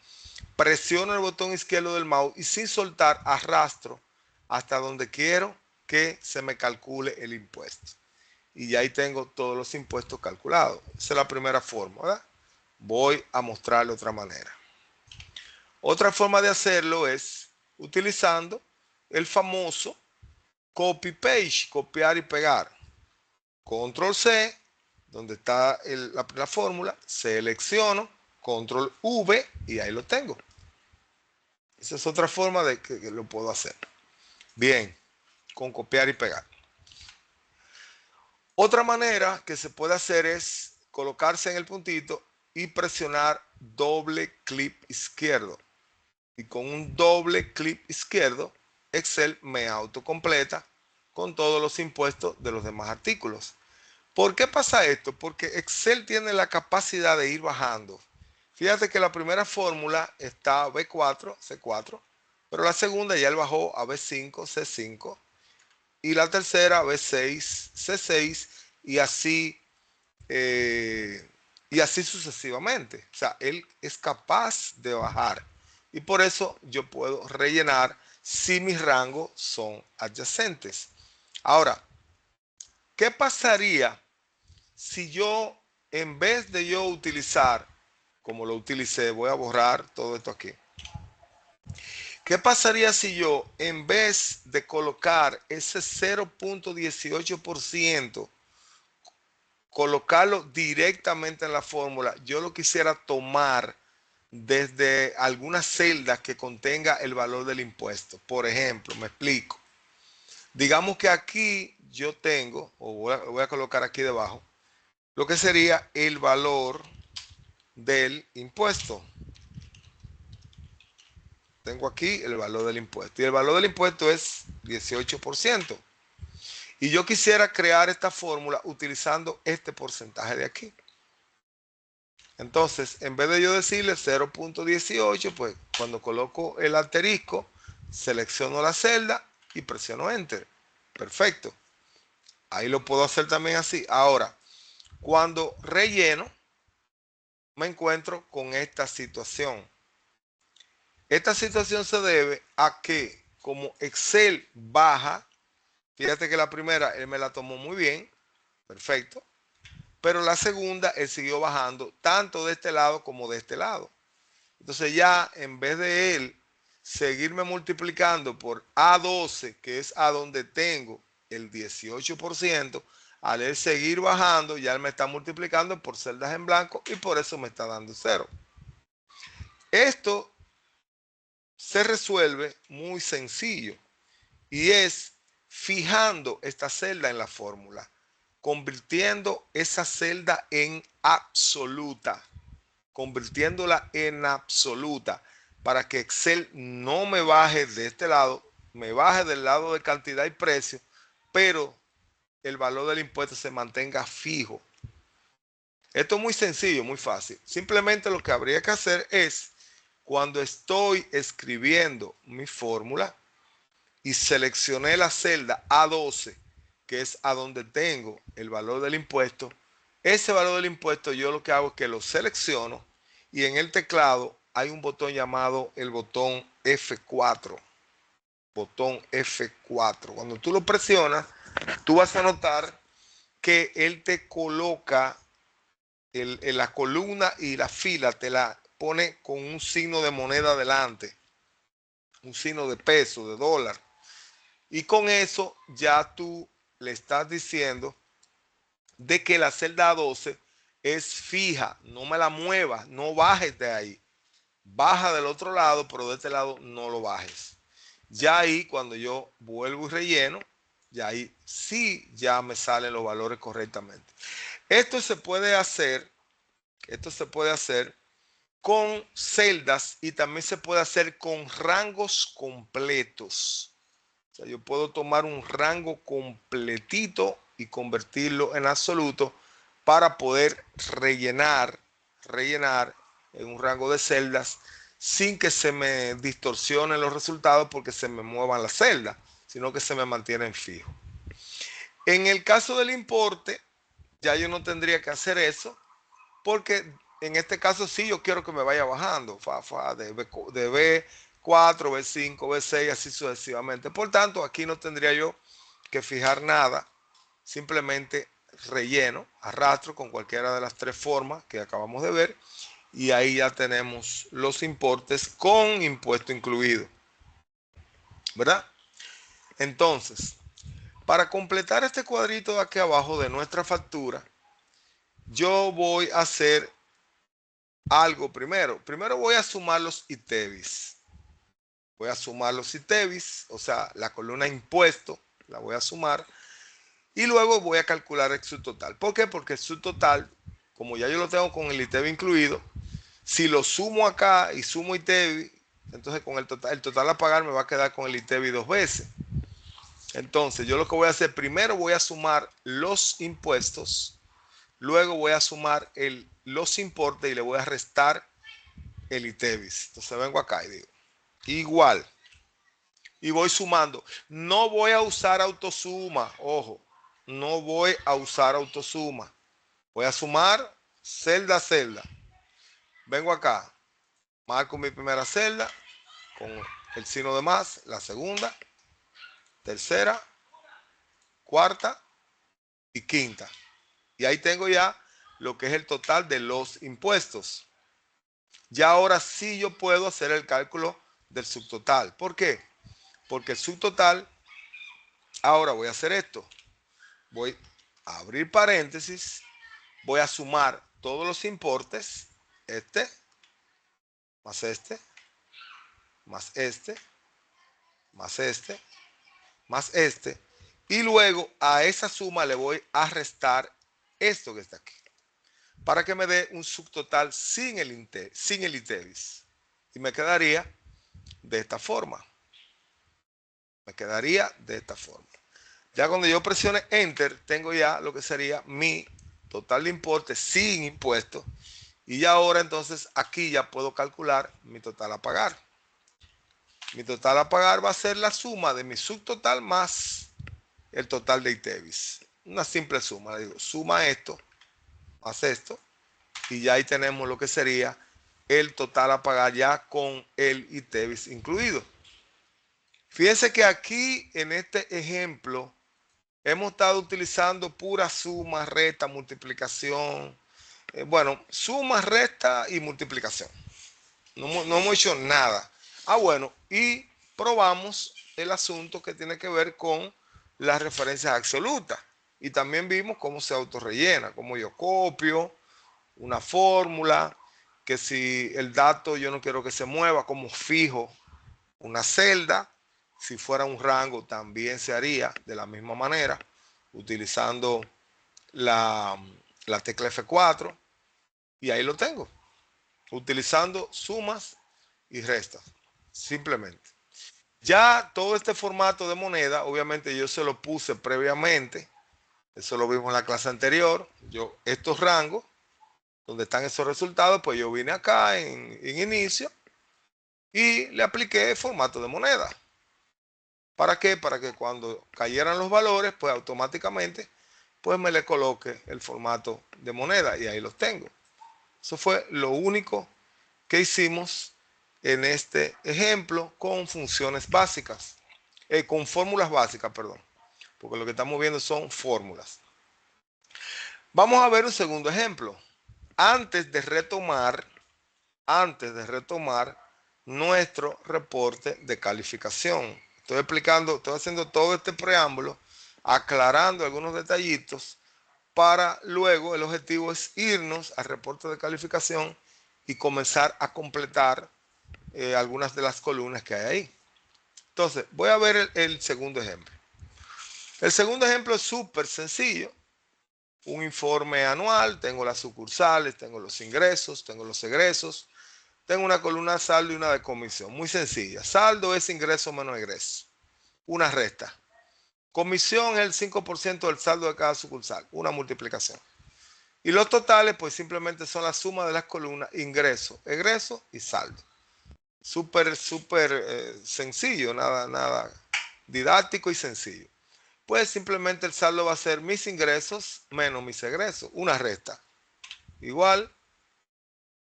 [SPEAKER 1] Presiono el botón izquierdo del mouse y sin soltar arrastro hasta donde quiero que se me calcule el impuesto. Y ya ahí tengo todos los impuestos calculados. Esa es la primera forma, ¿verdad? Voy a mostrarle otra manera. Otra forma de hacerlo es utilizando el famoso copy-paste, copiar y pegar. Control C, donde está la fórmula, selecciono, control V y ahí lo tengo. Esa es otra forma de que lo puedo hacer. Bien, con copiar y pegar. Otra manera que se puede hacer es colocarse en el puntito y presionar doble clic izquierdo. Y con un doble clic izquierdo, Excel me autocompleta con todos los impuestos de los demás artículos. ¿Por qué pasa esto? Porque Excel tiene la capacidad de ir bajando. Fíjate que la primera fórmula está B4, C4, pero la segunda ya él bajó a B5, C5, y la tercera B6, C6, y así sucesivamente. O sea, él es capaz de bajar. Y por eso yo puedo rellenar si mis rangos son adyacentes. Ahora, ¿qué pasaría si yo, en vez de yo utilizar, como lo utilicé, voy a borrar todo esto aquí? ¿Qué pasaría si yo, en vez de colocar ese 0.18%, colocarlo directamente en la fórmula, yo lo quisiera tomar desde alguna celda que contenga el valor del impuesto? Por ejemplo, me explico. Digamos que aquí yo tengo, o voy a colocar aquí debajo, lo que sería el valor del impuesto. Tengo aquí el valor del impuesto. Y el valor del impuesto es 18%. Y yo quisiera crear esta fórmula utilizando este porcentaje de aquí. Entonces, en vez de yo decirle 0.18, pues cuando coloco el asterisco, selecciono la celda y presiono Enter. Perfecto. Ahí lo puedo hacer también así. Ahora, cuando relleno, me encuentro con esta situación. Esta situación se debe a que como Excel baja, fíjate que la primera él me la tomó muy bien, perfecto, pero la segunda él siguió bajando tanto de este lado como de este lado. Entonces ya en vez de él seguirme multiplicando por A12, que es a donde tengo el 18%, al él seguir bajando, ya él me está multiplicando por celdas en blanco y por eso me está dando 0. Esto se resuelve muy sencillo y es fijando esta celda en la fórmula, convirtiendo esa celda en absoluta, convirtiéndola en absoluta para que Excel no me baje de este lado, me baje del lado de cantidad y precio, pero el valor del impuesto se mantenga fijo. Esto es muy sencillo, muy fácil. Simplemente lo que habría que hacer es cuando estoy escribiendo mi fórmula y seleccioné la celda A12, que es a donde tengo el valor del impuesto, ese valor del impuesto yo lo que hago es que lo selecciono y en el teclado hay un botón llamado el botón F4. Botón F4. Cuando tú lo presionas, tú vas a notar que él te coloca en la columna y la fila, te la pone con un signo de moneda delante, un signo de peso, de dólar. Y con eso ya tú le estás diciendo de que la celda 12 es fija, no me la muevas, no bajes de ahí. Baja del otro lado, pero de este lado no lo bajes. Ya ahí cuando yo vuelvo y relleno, ya ahí sí ya me salen los valores correctamente. Esto se puede hacer con celdas y también se puede hacer con rangos completos. O sea, yo puedo tomar un rango completito y convertirlo en absoluto para poder rellenar en un rango de celdas sin que se me distorsionen los resultados porque se me muevan las celdas, sino que se me mantienen fijos. En el caso del importe, ya yo no tendría que hacer eso porque en este caso sí yo quiero que me vaya bajando de B4, B5, B6, así sucesivamente. Por tanto, aquí no tendría yo que fijar nada, simplemente relleno, arrastro con cualquiera de las tres formas que acabamos de ver y ahí ya tenemos los importes con impuesto incluido, ¿verdad? Entonces, para completar este cuadrito de aquí abajo de nuestra factura, yo voy a hacer algo primero. Primero voy a sumar los ITEVIS. Voy a sumar los ITEVIS, o sea, la columna impuesto, la voy a sumar. Y luego voy a calcular el subtotal. ¿Por qué? Porque el subtotal, como ya yo lo tengo con el ITEVI incluido, si lo sumo acá y sumo ITEVI, entonces con el total a pagar me va a quedar con el ITEVI dos veces. Entonces yo lo que voy a hacer, primero voy a sumar los impuestos, luego voy a sumar los importes y le voy a restar el ITEVIS. Entonces vengo acá y digo, igual. Y voy sumando. No voy a usar autosuma, ojo, no voy a usar autosuma. Voy a sumar celda a celda. Vengo acá, marco mi primera celda con el signo de más, la segunda, tercera, cuarta y quinta. Y ahí tengo ya lo que es el total de los impuestos. Ya ahora sí yo puedo hacer el cálculo del subtotal. ¿Por qué? Porque el subtotal, ahora voy a hacer esto. Voy a abrir paréntesis, voy a sumar todos los importes, este, más este, más este, más este, más este, y luego a esa suma le voy a restar esto que está aquí, para que me dé un subtotal sin el ITEVIS. Y me quedaría de esta forma. Me quedaría de esta forma. Ya cuando yo presione Enter, tengo ya lo que sería mi total de importe sin impuestos. Y ya ahora entonces aquí ya puedo calcular mi total a pagar. Mi total a pagar va a ser la suma de mi subtotal más el total de ITEVIS. Una simple suma. Le digo, suma esto más esto. Y ya ahí tenemos lo que sería el total a pagar ya con el ITEVIS incluido. Fíjense que aquí en este ejemplo hemos estado utilizando pura suma, resta, multiplicación. Bueno, suma, resta y multiplicación. No hemos hecho nada. Bueno, y probamos el asunto que tiene que ver con las referencias absolutas. Y también vimos cómo se autorrellena, cómo yo copio una fórmula, que si el dato yo no quiero que se mueva, como fijo una celda. Si fuera un rango también se haría de la misma manera, utilizando la tecla F4. Y ahí lo tengo, utilizando sumas y restas, simplemente. Ya todo este formato de moneda, obviamente yo se lo puse previamente, eso lo vimos en la clase anterior. Yo estos rangos, donde están esos resultados, pues yo vine acá en inicio y le apliqué formato de moneda. ¿Para qué? Para que cuando cayeran los valores, pues automáticamente pues me le coloque el formato de moneda y ahí los tengo. Eso fue lo único que hicimos en este ejemplo con funciones básicas, con fórmulas básicas, perdón, porque lo que estamos viendo son fórmulas. Vamos a ver un segundo ejemplo. Antes de retomar nuestro reporte de calificación. Estoy explicando, estoy haciendo todo este preámbulo, aclarando algunos detallitos para luego el objetivo es irnos al reporte de calificación y comenzar a completar algunas de las columnas que hay ahí. Entonces, voy a ver el segundo ejemplo. El segundo ejemplo es súper sencillo. Un informe anual, tengo las sucursales, tengo los ingresos, tengo los egresos, tengo una columna de saldo y una de comisión. Muy sencilla. Saldo es ingreso menos egreso. Una resta. Comisión es el 5% del saldo de cada sucursal. Una multiplicación. Y los totales, pues simplemente son la suma de las columnas ingreso, egreso y saldo. Súper sencillo, nada didáctico y sencillo. Pues simplemente el saldo va a ser mis ingresos menos mis egresos. Una resta. Igual,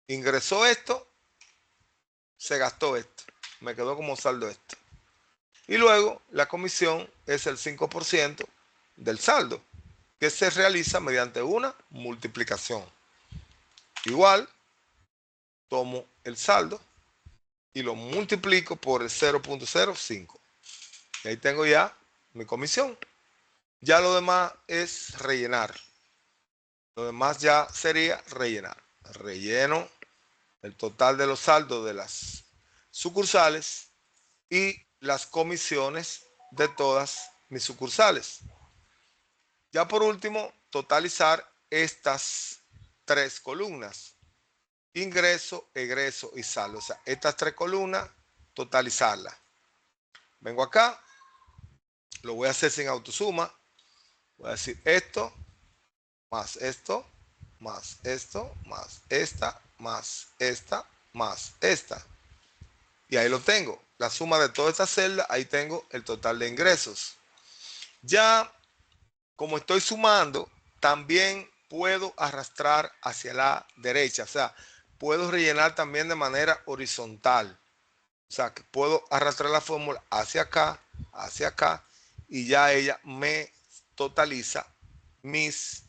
[SPEAKER 1] ingresó esto, se gastó esto. Me quedó como saldo esto. Y luego la comisión es el 5% del saldo, que se realiza mediante una multiplicación. Igual, tomo el saldo y lo multiplico por el 0.05. Y ahí tengo ya mi comisión. Ya lo demás es rellenar. Lo demás ya sería rellenar. Relleno el total de los saldos de las sucursales y las comisiones de todas mis sucursales. Ya por último, totalizar estas tres columnas. Ingreso, egreso y saldo. O sea, estas tres columnas, totalizarlas. Vengo acá, lo voy a hacer sin autosuma. Voy a decir esto, más esto, más esto, más esta, más esta, más esta. Y ahí lo tengo. La suma de todas estas celdas, ahí tengo el total de ingresos. Ya, como estoy sumando, también puedo arrastrar hacia la derecha. O sea, puedo rellenar también de manera horizontal. O sea, que puedo arrastrar la fórmula hacia acá, y ya ella me totaliza mis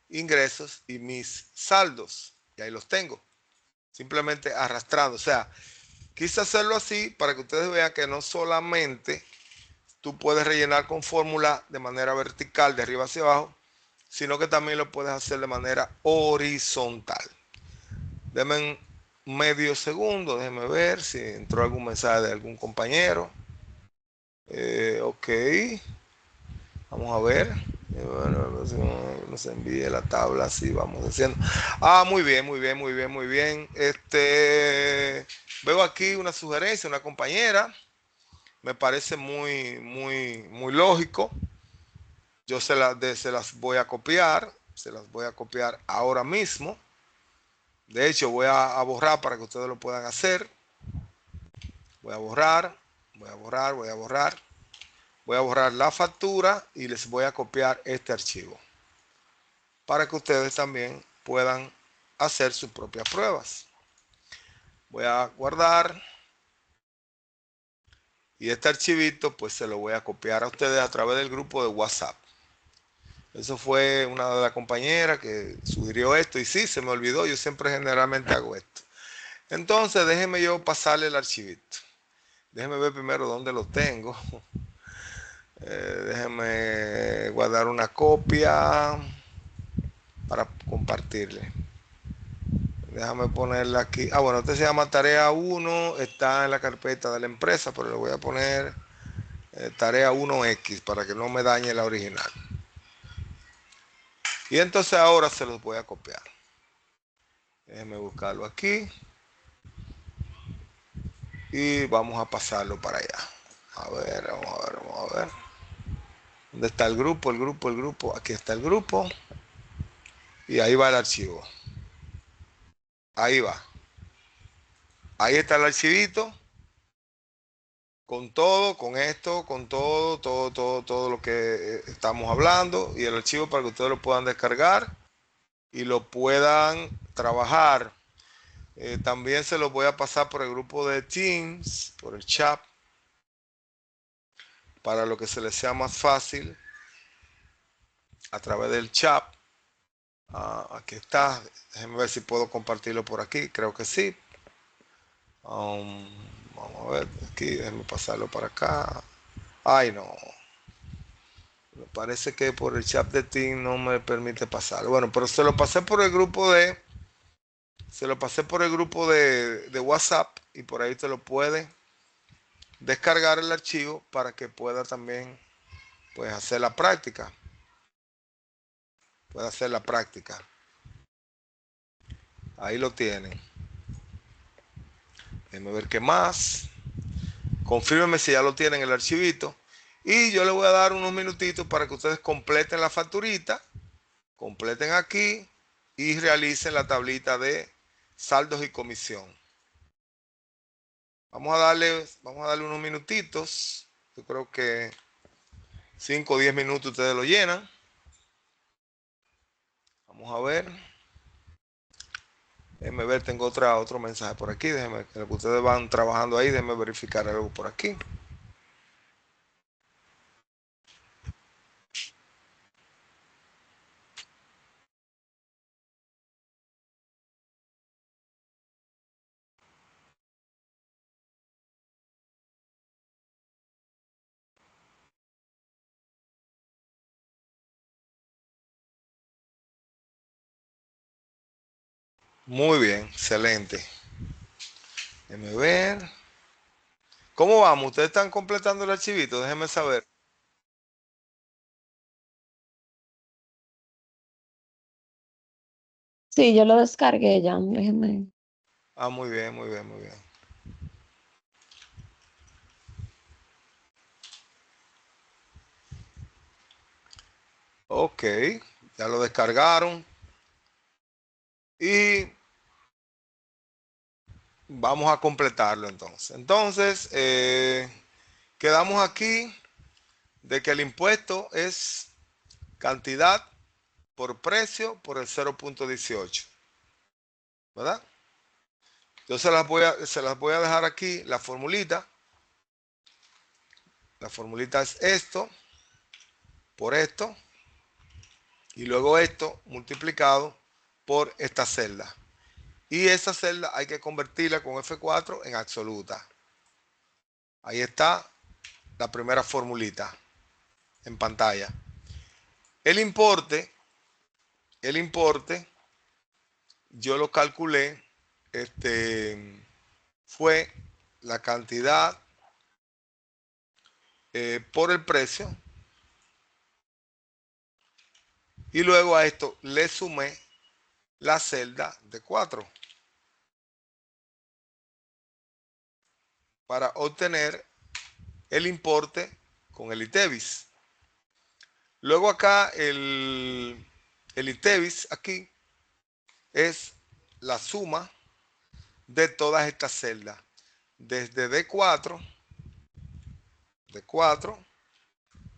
[SPEAKER 1] ingresos y mis saldos. Y ahí los tengo. Simplemente arrastrando. O sea, quise hacerlo así para que ustedes vean que no solamente tú puedes rellenar con fórmula de manera vertical, de arriba hacia abajo, sino que también lo puedes hacer de manera horizontal. Denme medio segundo, déjenme ver si entró algún mensaje de algún compañero. Ok, vamos a ver. Bueno, nos envíe la tabla, así vamos haciendo. Muy bien. Veo aquí una sugerencia, una compañera. Me parece muy lógico. Yo se las voy a copiar. Se las voy a copiar ahora mismo. De hecho, voy a borrar para que ustedes lo puedan hacer. Voy a borrar la factura y les voy a copiar este archivo para que ustedes también puedan hacer sus propias pruebas. Voy a guardar y este archivito pues se lo voy a copiar a ustedes a través del grupo de WhatsApp. Eso fue una de las compañeras que sugirió esto y sí, se me olvidó, yo siempre generalmente hago esto. Entonces déjenme yo pasarle el archivito. Déjenme ver primero dónde lo tengo. Déjenme guardar una copia para compartirle. Déjame ponerla aquí. Bueno, este se llama tarea 1. Está en la carpeta de la empresa, pero le voy a poner tarea 1X para que no me dañe la original. Y entonces ahora se los voy a copiar. Déjenme buscarlo aquí. Y vamos a pasarlo para allá. Vamos a ver. ¿Dónde está el grupo? El grupo. Aquí está el grupo. Y ahí va el archivo. Ahí va. Ahí está el archivito. con todo, con esto, con todo lo que estamos hablando y el archivo para que ustedes lo puedan descargar y lo puedan trabajar. También se los voy a pasar por el grupo de Teams, por el chat, para lo que se les sea más fácil a través del chat. Aquí está. Déjenme ver si puedo compartirlo por aquí. Creo que sí. Vamos a ver aquí. Déjenme pasarlo para acá. Ay, no. Me parece que por el chat de Teams no me permite pasarlo. Bueno, pero se lo pasé por el grupo de... Se lo pasé por el grupo de WhatsApp y por ahí te lo puede descargar el archivo para que pueda también pues hacer la práctica. Puede hacer la práctica. Ahí lo tienen. Déjenme ver qué más. Confírmenme si ya lo tienen el archivito. Y yo le voy a dar unos minutitos para que ustedes completen la facturita. Completen aquí y realicen la tablita de saldos y comisión. Vamos a darle unos minutitos. Yo creo que 5 o 10 minutos ustedes lo llenan. Vamos a ver. Déjenme ver, tengo otro mensaje por aquí. Déjenme que ustedes van trabajando ahí. Déjenme verificar algo por aquí. Muy bien, excelente. Déjenme ver. ¿Cómo vamos? ¿Ustedes están completando el archivito? Déjenme saber.
[SPEAKER 5] Sí, yo lo descargué ya. Déjeme.
[SPEAKER 1] Muy bien, muy bien, muy bien. Ok, ya lo descargaron. Y vamos a completarlo entonces. Entonces, quedamos aquí de que el impuesto es cantidad por precio por el 0.18. ¿Verdad? Yo se las voy a dejar aquí, la formulita. La formulita es esto por esto. Y luego esto multiplicado por esta celda. Y esa celda hay que convertirla con F4 en absoluta. Ahí está la primera formulita en pantalla. El importe, yo lo calculé, fue la cantidad por el precio. Y luego a esto le sumé la celda de 4 para obtener el importe con el ITEVIS. Luego acá el ITEVIS aquí es la suma de todas estas celdas. Desde D4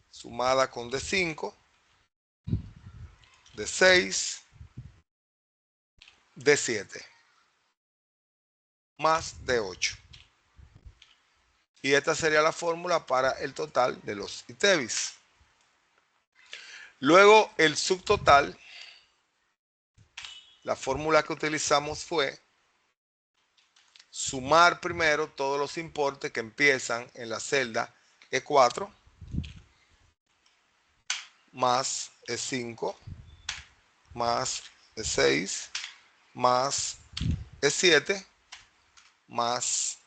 [SPEAKER 1] sumada con D5, D6, D7 más D8. Y esta sería la fórmula para el total de los ITEVIS. Luego el subtotal, la fórmula que utilizamos fue sumar primero todos los importes que empiezan en la celda E4 más E5 más E6 más E7 más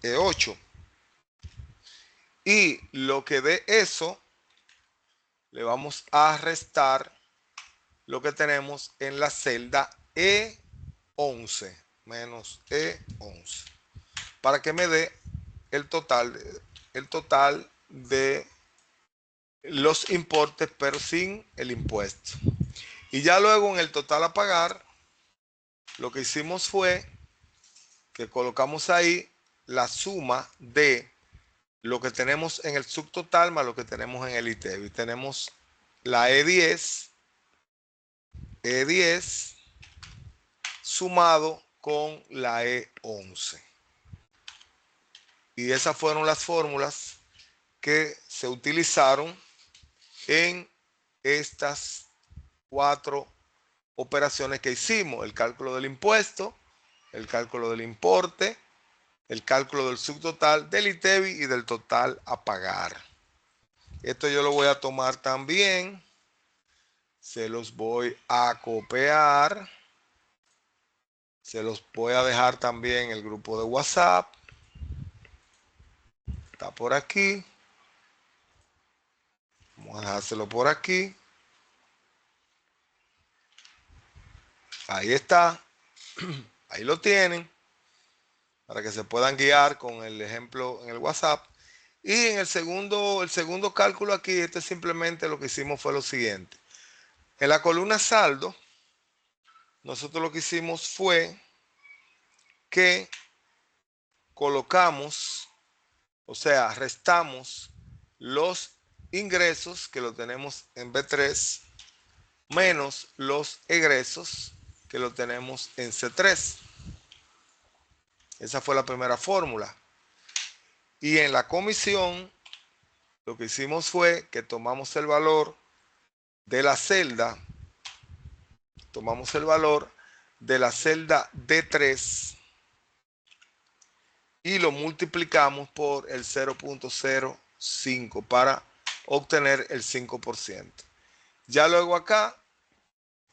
[SPEAKER 1] E8. Y lo que dé eso, le vamos a restar lo que tenemos en la celda E11 menos E11 para que me dé el total de los importes, pero sin el impuesto. Y ya luego en el total a pagar, lo que hicimos fue que colocamos ahí la suma de lo que tenemos en el subtotal más lo que tenemos en el ITEVI. Tenemos la E10 sumado con la E11. Y esas fueron las fórmulas que se utilizaron en estas 4 operaciones que hicimos: el cálculo del impuesto, el cálculo del importe, el cálculo del subtotal, del ITEVI y del total a pagar. Esto yo lo voy a tomar también, se los voy a copiar, se los voy a dejar también en el grupo de WhatsApp. Está por aquí. Vamos a dejárselo por aquí. Ahí está. Ahí lo tienen. Para que se puedan guiar con el ejemplo en el WhatsApp. Y en el segundo cálculo aquí, simplemente lo que hicimos fue lo siguiente. En la columna saldo, nosotros lo que hicimos fue que colocamos, o sea, restamos los ingresos que lo tenemos en B3 menos los egresos que lo tenemos en C3. Esa fue la primera fórmula. Y en la comisión, lo que hicimos fue que tomamos el valor de la celda, D3 y lo multiplicamos por el 0.05 para obtener el 5%. Ya luego acá,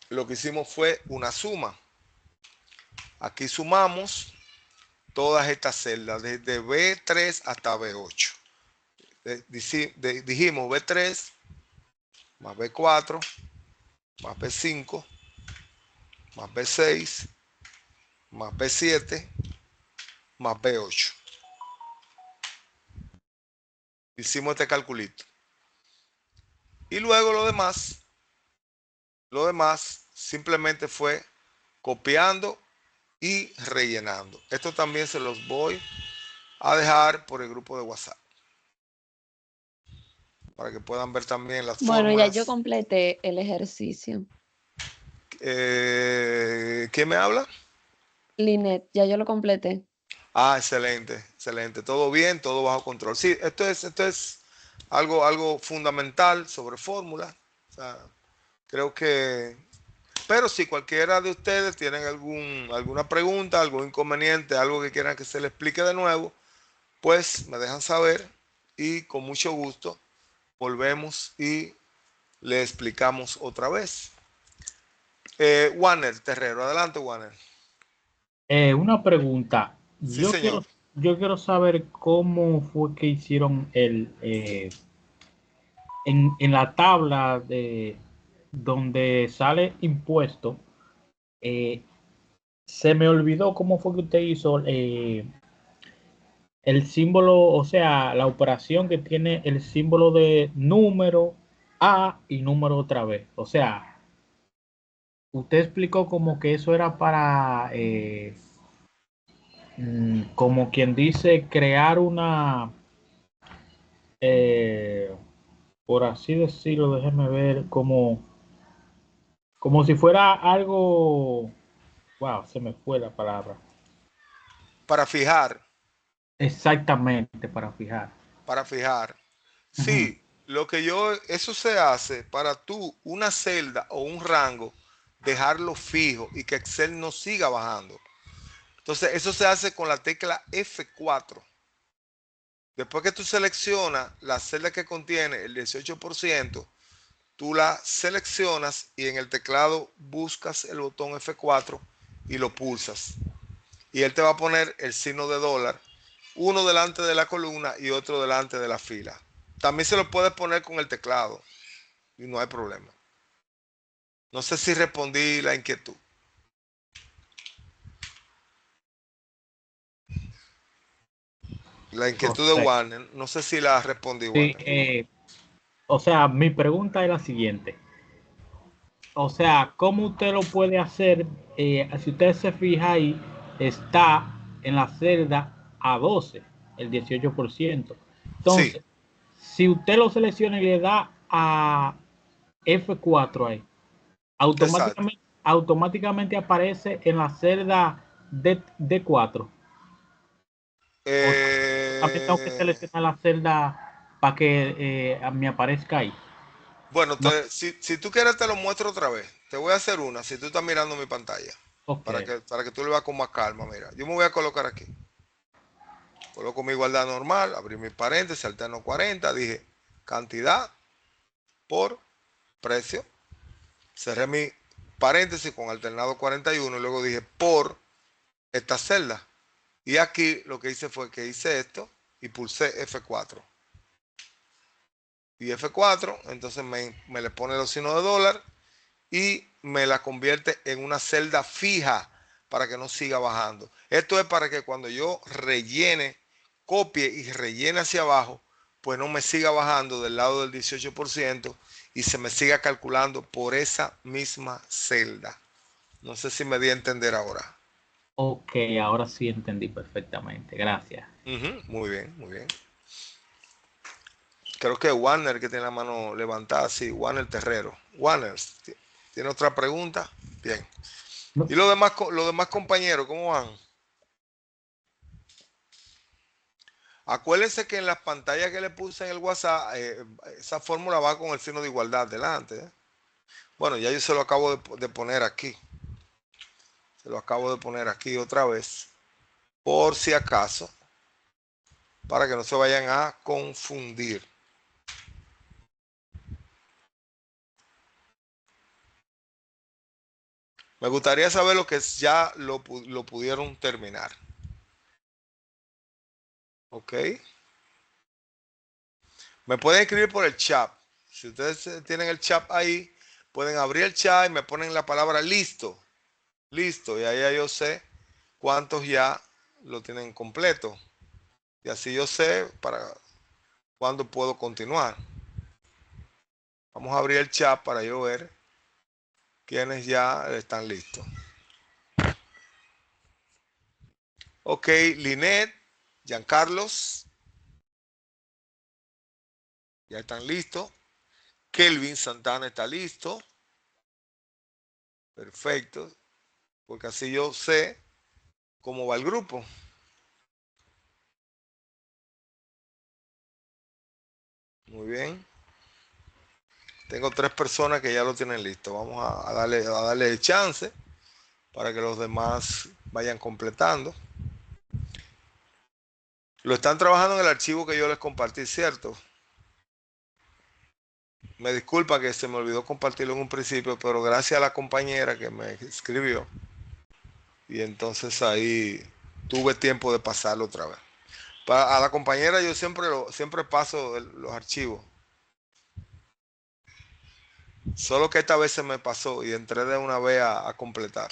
[SPEAKER 1] lo que hicimos fue una suma. Aquí sumamos todas estas celdas, desde B3 hasta B8. Dijimos B3 más B4 más B5 más B6 más B7 más B8. Hicimos este calculito. Y luego lo demás simplemente fue copiando y rellenando. Esto también se los voy a dejar por el grupo de WhatsApp para que puedan ver también las
[SPEAKER 5] Bueno,
[SPEAKER 1] fórmulas.
[SPEAKER 5] ya yo completé el ejercicio.
[SPEAKER 1] ¿Quién me habla?
[SPEAKER 5] Linet, ya yo lo completé.
[SPEAKER 1] Ah, excelente, excelente. Todo bien, todo bajo control. Sí, esto es algo fundamental sobre fórmulas. O sea, creo que... Pero si cualquiera de ustedes tienen alguna pregunta, algún inconveniente, algo que quieran que se les explique de nuevo, pues me dejan saber y con mucho gusto volvemos y le explicamos otra vez. Warner Terrero, adelante, Warner.
[SPEAKER 3] Una pregunta.
[SPEAKER 1] Sí,
[SPEAKER 3] Yo
[SPEAKER 1] señor.
[SPEAKER 3] quiero saber cómo fue que hicieron en la tabla de donde sale impuesto. Se me olvidó cómo fue que usted hizo el símbolo, o sea, la operación que tiene el símbolo de número A y número otra vez. O sea, usted explicó como que eso era para, como quien dice, crear una, por así decirlo, déjeme ver, como si fuera algo, wow, se me fue la palabra.
[SPEAKER 1] Para fijar.
[SPEAKER 3] Exactamente, para fijar.
[SPEAKER 1] Para fijar. Sí, eso se hace para tú, una celda o un rango, dejarlo fijo y que Excel no siga bajando. Entonces, eso se hace con la tecla F4. Después que tú seleccionas la celda que contiene el 18%, tú la seleccionas y en el teclado buscas el botón F4 y lo pulsas. Y él te va a poner el signo de dólar, uno delante de la columna y otro delante de la fila. También se lo puedes poner con el teclado y no hay problema. No sé si respondí la inquietud. La inquietud de Warner, no sé si la respondí, Warner.
[SPEAKER 3] Sí, o sea, mi pregunta es la siguiente. O sea, ¿cómo usted lo puede hacer? Si usted se fija ahí, está en la celda A12, el 18%. Entonces,
[SPEAKER 1] Sí,
[SPEAKER 3] si usted lo selecciona y le da a F4 ahí,
[SPEAKER 1] exacto.
[SPEAKER 3] automáticamente aparece en la celda D4. O también tengo que
[SPEAKER 1] Eh,
[SPEAKER 3] seleccionar la celda para que me aparezca ahí.
[SPEAKER 1] bueno,
[SPEAKER 3] No,
[SPEAKER 1] si tú quieres te lo muestro otra vez. Te voy a hacer una, si tú estás mirando mi pantalla,
[SPEAKER 3] ok,
[SPEAKER 1] para que tú lo veas con más calma. Mira, yo me voy a colocar aquí. Coloco mi igualdad normal, abrí mi paréntesis, alterno 40, dije cantidad por precio. Cerré mi paréntesis con alternado 41 y luego dije por esta celda. Y aquí lo que hice fue que hice esto y pulsé F4. Y F4, entonces me le pone los signos de dólar y me la convierte en una celda fija para que no siga bajando. Esto es para que cuando yo rellene, copie y rellene hacia abajo, pues no me siga bajando del lado del 18% y se me siga calculando por esa misma celda. No sé si me di a entender ahora.
[SPEAKER 3] ok, ahora sí entendí perfectamente. Gracias.
[SPEAKER 1] Muy bien, muy bien. Creo que Warner que tiene la mano levantada, sí, Warner Terrero. Warner, ¿tiene otra pregunta? Bien.
[SPEAKER 3] No,
[SPEAKER 1] ¿Y los demás compañeros, cómo van? Acuérdense que en las pantallas que le puse en el WhatsApp, esa fórmula va con el signo de igualdad delante. Bueno, ya yo se lo acabo de poner aquí. Se lo acabo de poner aquí otra vez. Por si acaso, para que no se vayan a confundir. Me gustaría saber lo que ya lo pudieron terminar. ¿Ok? Me pueden escribir por el chat. Si ustedes tienen el chat ahí, pueden abrir el chat y me ponen la palabra listo. Listo. Y ahí ya yo sé cuántos ya lo tienen completo. Y así yo sé para cuándo puedo continuar. Vamos a abrir el chat para yo ver quiénes ya están listos. Ok, Linet, Giancarlos, ya están listos. Kelvin Santana está listo. Perfecto. Porque así yo sé cómo va el grupo. Muy bien. Tengo 3 personas que ya lo tienen listo. Vamos a darle chance para que los demás vayan completando. Lo están trabajando en el archivo que yo les compartí, ¿cierto? Me disculpa que se me olvidó compartirlo en un principio, pero gracias a la compañera que me escribió. Y entonces ahí tuve tiempo de pasarlo otra vez. A la compañera yo siempre paso los archivos. Solo que esta vez se me pasó y entré de una vez a completar.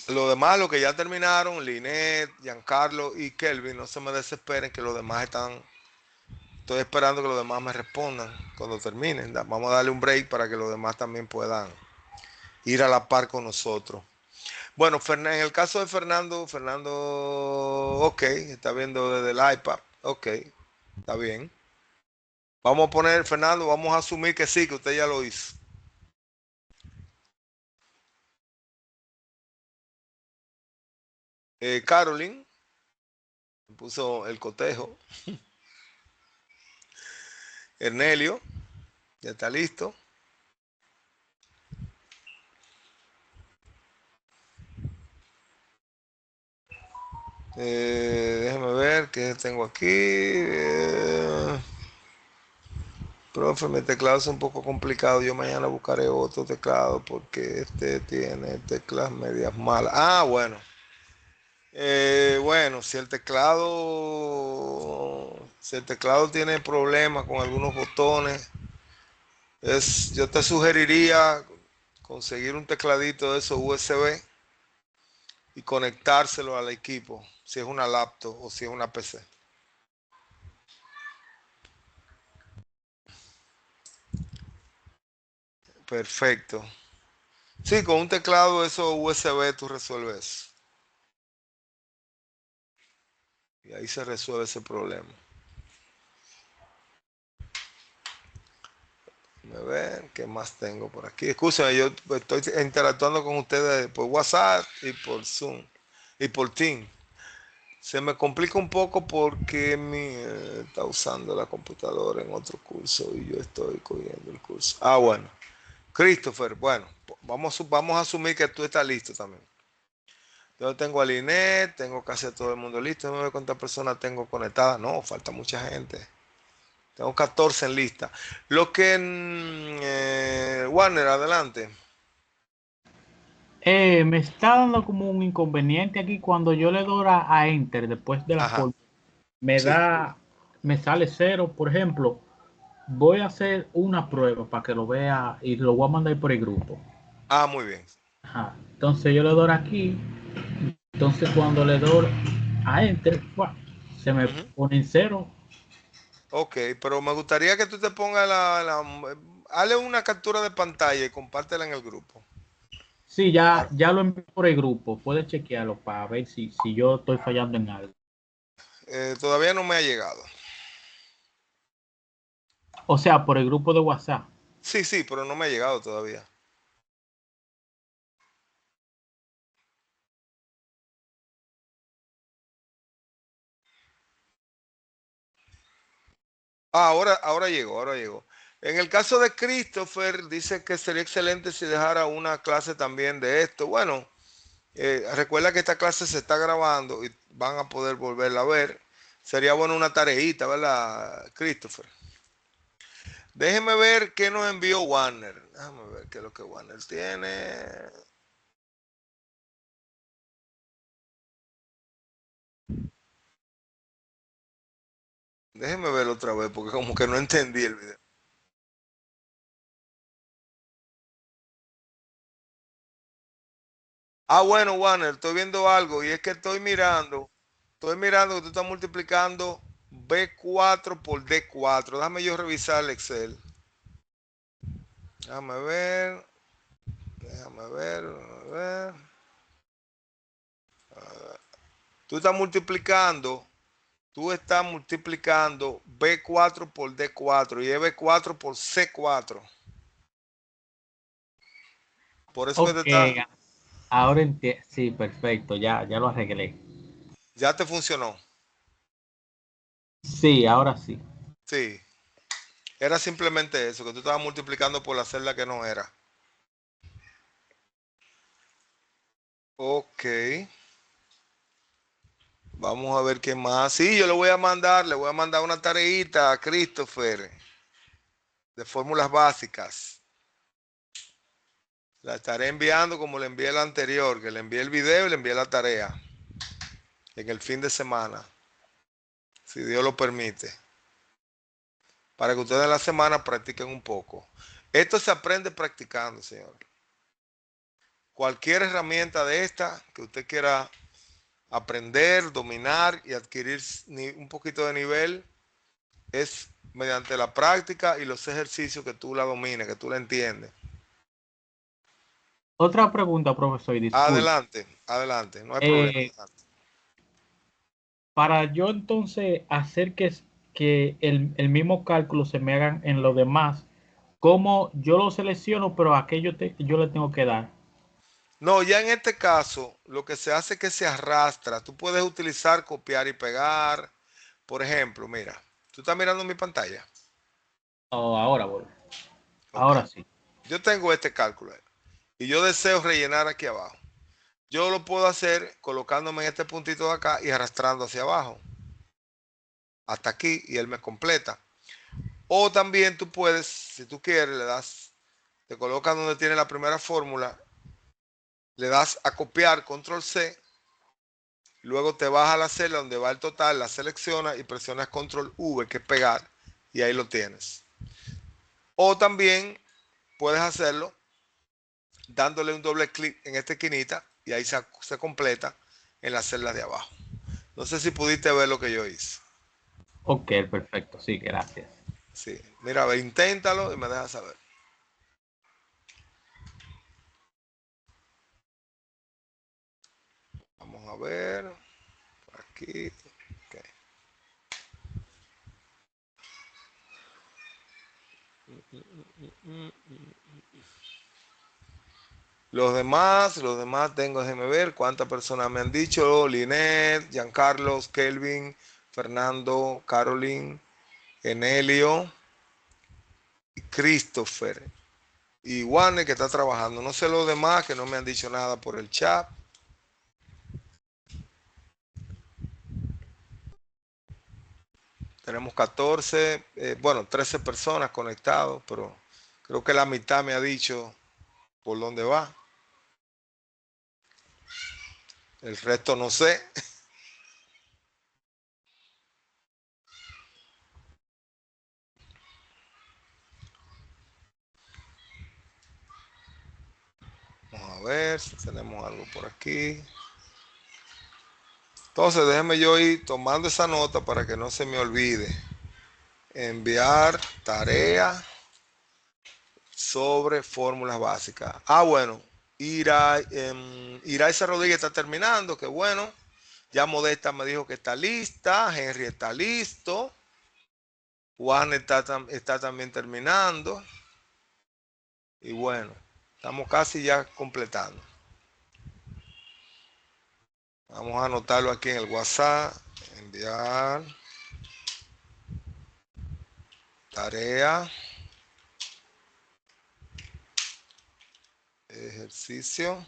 [SPEAKER 1] Lo demás, lo que ya terminaron, Linet, Giancarlo y Kelvin, no se me desesperen que los demás estoy esperando que los demás me respondan cuando terminen. Vamos a darle un break para que los demás también puedan ir a la par con nosotros. Bueno, en el caso de Fernando, ok, está viendo desde el iPad, ok, está bien. Vamos a poner, Fernando, vamos a asumir que sí, que usted ya lo hizo. Caroline puso el cotejo. Ernelio, ya está listo. Déjeme ver qué tengo aquí. Profe, mi teclado es un poco complicado. Yo mañana buscaré otro teclado porque este tiene teclas medias malas. Ah, bueno. Bueno, si el teclado tiene problemas con algunos botones, yo te sugeriría conseguir un tecladito de esos USB y conectárselo al equipo, si es una laptop o si es una PC. Perfecto. Sí, con un teclado eso USB tú resuelves. Y ahí se resuelve ese problema. A ver, ¿qué más tengo por aquí? Escúchame, yo estoy interactuando con ustedes por WhatsApp y por Zoom y por Teams. Se me complica un poco porque está usando la computadora en otro curso y yo estoy cogiendo el curso. Ah, bueno. Christopher, bueno, vamos a asumir que tú estás listo también. Yo tengo a Linet, tengo casi a todo el mundo listo. No sé cuántas personas tengo conectadas. No, falta mucha gente. Tengo 14 en lista. Lo que Warner, adelante.
[SPEAKER 3] Me está dando como un inconveniente aquí cuando yo le doy a Enter después de la
[SPEAKER 1] Ajá,
[SPEAKER 3] fórmula. Me
[SPEAKER 1] sí.
[SPEAKER 3] da, me sale cero. Por ejemplo, voy a hacer una prueba para que lo vea y lo voy a mandar por el grupo.
[SPEAKER 1] Ah, muy bien.
[SPEAKER 3] Ajá. Entonces yo le doy aquí. Entonces cuando le doy a Enter, ¡fua!, se me
[SPEAKER 1] Ujú.
[SPEAKER 3] pone en cero.
[SPEAKER 1] Ok, pero me gustaría que tú te pongas hazle una captura de pantalla y compártela en el grupo.
[SPEAKER 3] Sí, ya lo envié por el grupo. Puedes chequearlo para ver si yo estoy fallando en algo.
[SPEAKER 1] Todavía no me ha llegado.
[SPEAKER 3] O sea, por el grupo de WhatsApp.
[SPEAKER 1] Sí, sí, pero no me ha llegado todavía. Ah, ahora llegó, ahora llegó. En el caso de Christopher, dice que sería excelente si dejara una clase también de esto. Bueno, recuerda que esta clase se está grabando y van a poder volverla a ver. Sería bueno una tareita, ¿verdad, Christopher? Déjeme ver qué nos envió Warner. Déjame ver qué es lo que Warner tiene. Déjeme verlo otra vez porque como que no entendí el video. Ah, bueno, Warner, estoy viendo algo y es que estoy mirando que tú estás multiplicando B4 por D4. Déjame yo revisar el Excel. Déjame ver, déjame ver, déjame ver. Tú estás multiplicando, tú estás multiplicando B4 por D4 y es B4 por C4. Por eso que te
[SPEAKER 3] Ok,
[SPEAKER 1] está,
[SPEAKER 3] ahora entiendo. Sí, perfecto, ya lo arreglé.
[SPEAKER 1] ya te funcionó.
[SPEAKER 3] Sí, ahora sí.
[SPEAKER 1] Sí, era simplemente eso, que tú estabas multiplicando por la celda que no era. Ok. Vamos a ver qué más. Sí, yo le voy a mandar una tareita a Christopher de fórmulas básicas. La estaré enviando como le envié la anterior, que le envié el video y le envié la tarea en el fin de semana, si Dios lo permite, para que ustedes en la semana practiquen un poco. Esto se aprende practicando, señor. Cualquier herramienta de esta que usted quiera aprender, dominar y adquirir un poquito de nivel, es mediante la práctica y los ejercicios que tú la domines, que tú la entiendes.
[SPEAKER 3] Otra pregunta, profesor, y disculpe.
[SPEAKER 1] Adelante, adelante, no hay problema.
[SPEAKER 3] Eh, para yo entonces hacer que el mismo cálculo se me hagan en lo demás, ¿cómo yo lo selecciono, pero a qué yo le tengo que dar?
[SPEAKER 1] No, ya en este caso, lo que se hace es que se arrastra. Tú puedes utilizar copiar y pegar. Por ejemplo, mira, tú estás mirando mi pantalla.
[SPEAKER 3] Oh, ahora voy.
[SPEAKER 1] Ok.
[SPEAKER 3] Ahora sí.
[SPEAKER 1] Yo tengo este cálculo y yo deseo rellenar aquí abajo. Yo lo puedo hacer colocándome en este puntito de acá y arrastrando hacia abajo. Hasta aquí y él me completa. O también tú puedes, si tú quieres, te colocas donde tiene la primera fórmula, le das a copiar, control C, luego te vas a la celda donde va el total, la seleccionas y presionas control V, que es pegar, y ahí lo tienes. O también puedes hacerlo dándole un doble clic en esta esquinita y ahí se completa en la celda de abajo. No sé si pudiste ver lo que yo hice.
[SPEAKER 3] Ok, perfecto. Sí, gracias.
[SPEAKER 1] Sí, mira, a ver, inténtalo y me dejas saber. a ver. Por aquí. Ok. Los demás tengo, déjenme ver cuántas personas me han dicho. Linet, Giancarlos, Kelvin, Fernando, Caroline, Enelio, Christopher y Warner que está trabajando. No sé los demás que no me han dicho nada por el chat. Tenemos 14, bueno, 13 personas conectados, pero creo que la mitad me ha dicho por dónde va. El resto no sé. Vamos a ver si tenemos algo por aquí. Entonces déjeme yo ir tomando esa nota para que no se me olvide. Enviar tarea sobre fórmulas básicas. Bueno, Iraisa Rodríguez está terminando, qué bueno. Ya Modesta me dijo que está lista. Henry está listo. Juan está también terminando. Y bueno, estamos casi ya completando. Vamos a anotarlo aquí en el WhatsApp. Enviar tarea. Ejercicio.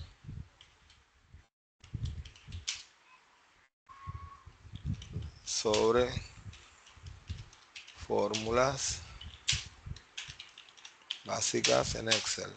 [SPEAKER 1] Sobre fórmulas básicas en Excel.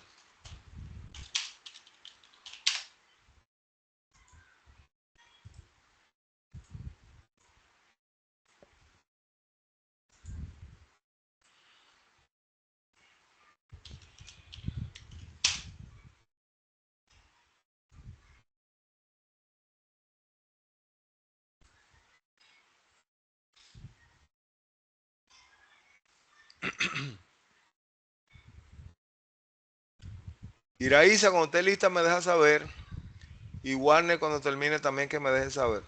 [SPEAKER 1] Iraísa, cuando esté lista me deja saber. Y Warner cuando termine también que me deje saber.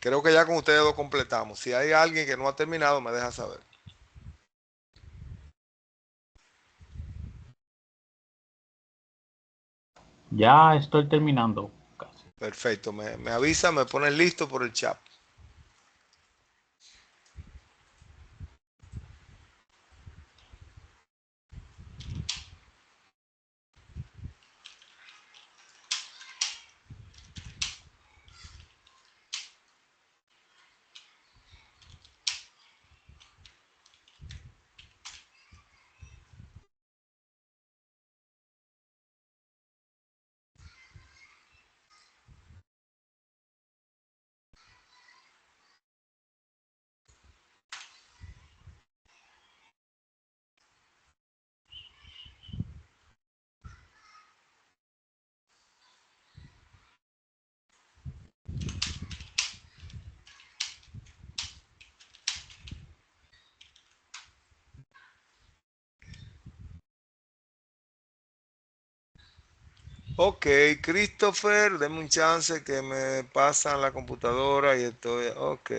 [SPEAKER 1] Creo que ya con ustedes lo completamos. Si hay alguien que no ha terminado, me deja saber.
[SPEAKER 3] Ya estoy terminando casi.
[SPEAKER 1] Perfecto. Me avisa, me ponen listo por el chat. Ok, Christopher, deme un chance que me pasan la computadora y estoy. Ok.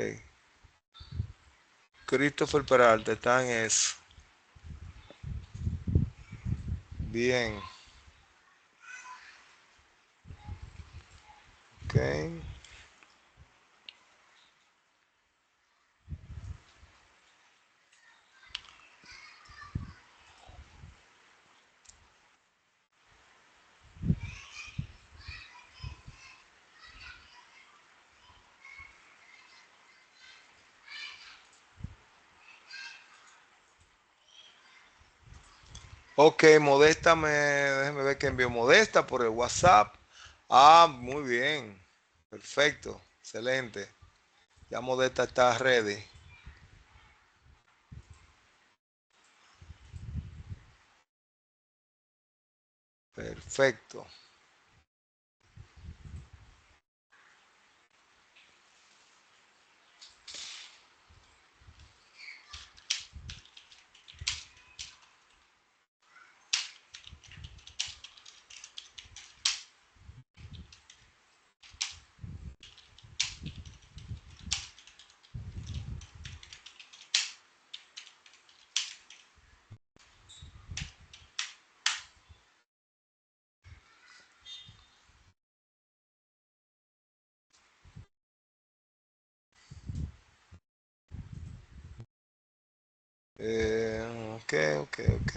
[SPEAKER 1] Christopher Peralta está en eso. Bien. Ok. Ok, Modesta déjeme ver que envió Modesta por el WhatsApp. Muy bien. Perfecto. Excelente. Ya Modesta está ready. Perfecto. Ok, ok, ok.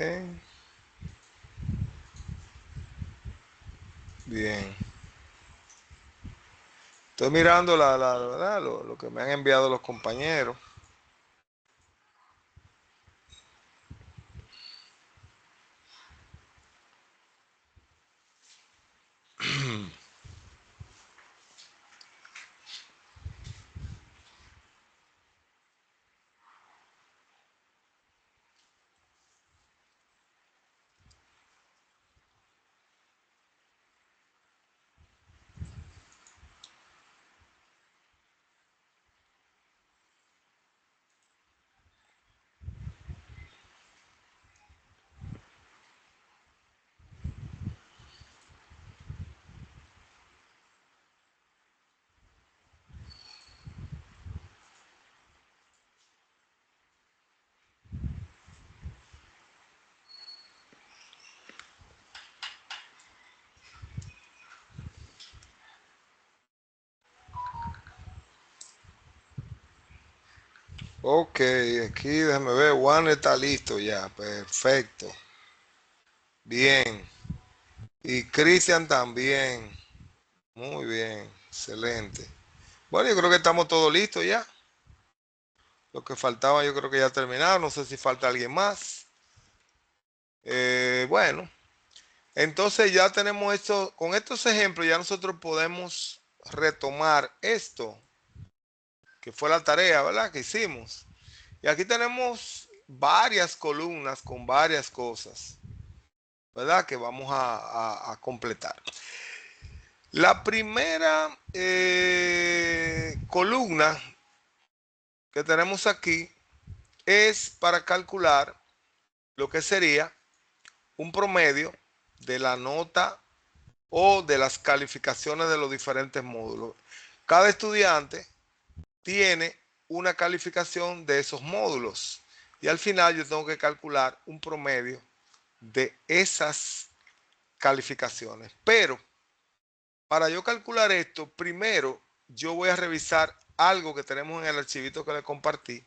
[SPEAKER 1] Bien. Estoy mirando ¿verdad? Lo que me han enviado los compañeros. Ok, aquí déjame ver. Juan está listo ya. Perfecto. Bien. Y Cristian también. Muy bien. Excelente. Bueno, yo creo que estamos todos listos ya. Lo que faltaba yo creo que ya terminaron. No sé si falta alguien más. Bueno, entonces ya tenemos esto. Con estos ejemplos ya nosotros podemos retomar esto, que fue la tarea, ¿verdad? Que hicimos. Y aquí tenemos varias columnas con varias cosas, ¿verdad? Que vamos a completar. La primera columna que tenemos aquí es para calcular lo que sería un promedio de la nota o de las calificaciones de los diferentes módulos. Cada estudiante tiene una calificación de esos módulos y al final yo tengo que calcular un promedio de esas calificaciones. Pero para yo calcular esto, primero yo voy a revisar algo que tenemos en el archivito que le compartí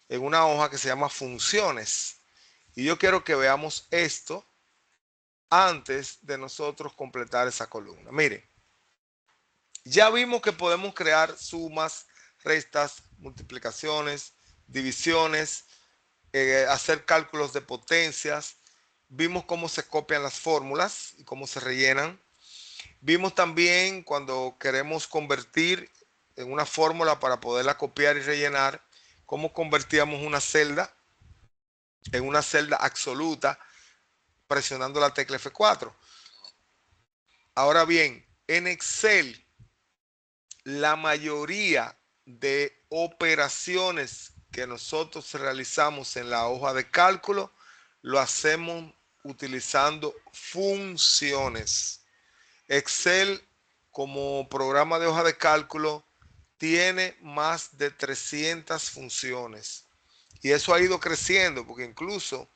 [SPEAKER 1] en una hoja que se llama funciones. Y yo quiero que veamos esto antes de nosotros completar esa columna. Miren, ya vimos que podemos crear sumas, restas, multiplicaciones, divisiones, hacer cálculos de potencias. Vimos cómo se copian las fórmulas y cómo se rellenan. Vimos también cuando queremos convertir en una fórmula para poderla copiar y rellenar, cómo convertíamos una celda en una celda absoluta presionando la tecla F4. Ahora bien, en Excel, la mayoría de operaciones que nosotros realizamos en la hoja de cálculo lo hacemos utilizando funciones. Excel como programa de hoja de cálculo tiene más de 300 funciones y eso ha ido creciendo porque incluso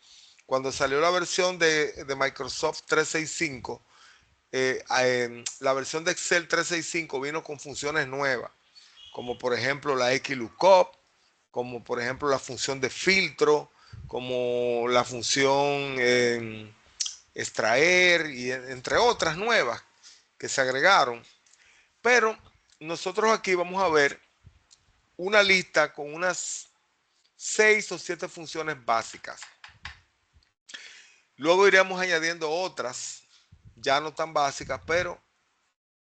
[SPEAKER 1] cuando salió la versión de Microsoft 365, la versión de Excel 365 vino con funciones nuevas, como por ejemplo la XLOOKUP, como por ejemplo la función de filtro, como la función extraer y entre otras nuevas que se agregaron. Pero nosotros aquí vamos a ver una lista con unas 6 o 7 funciones básicas. Luego iremos añadiendo otras, ya no tan básicas, pero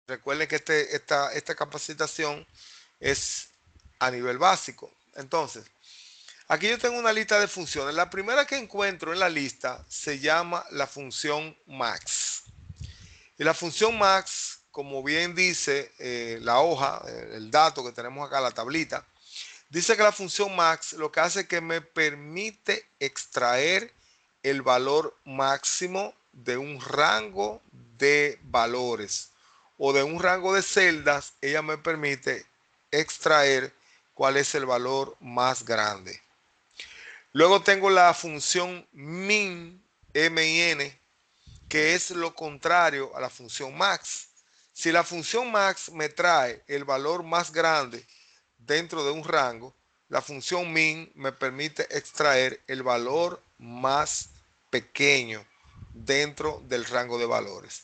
[SPEAKER 1] recuerden que esta capacitación es a nivel básico. Entonces, aquí yo tengo una lista de funciones. La primera que encuentro en la lista se llama la función max. Y la función max, como bien dice la hoja, el dato que tenemos acá, la tablita, dice que la función max lo que hace es que me permite extraer el valor máximo de un rango de valores o de un rango de celdas. Ella me permite extraer cuál es el valor más grande. Luego tengo la función min, min, que es lo contrario a la función max. Si la función max me trae el valor más grande dentro de un rango, la función min me permite extraer el valor más pequeño dentro del rango de valores.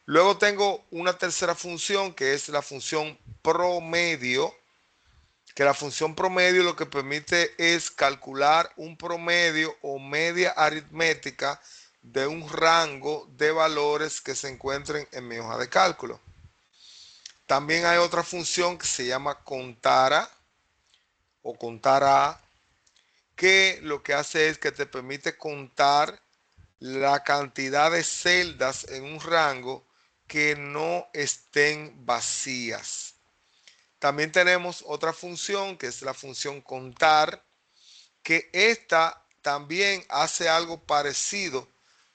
[SPEAKER 1] Luego tengo una tercera función que es la función promedio, que la función promedio lo que permite es calcular un promedio o media aritmética de un rango de valores que se encuentren en mi hoja de cálculo. También hay otra función que se llama contara o contara, que lo que hace es que te permite contar la cantidad de celdas en un rango que no estén vacías. También tenemos otra función que es la función contar, que esta también hace algo parecido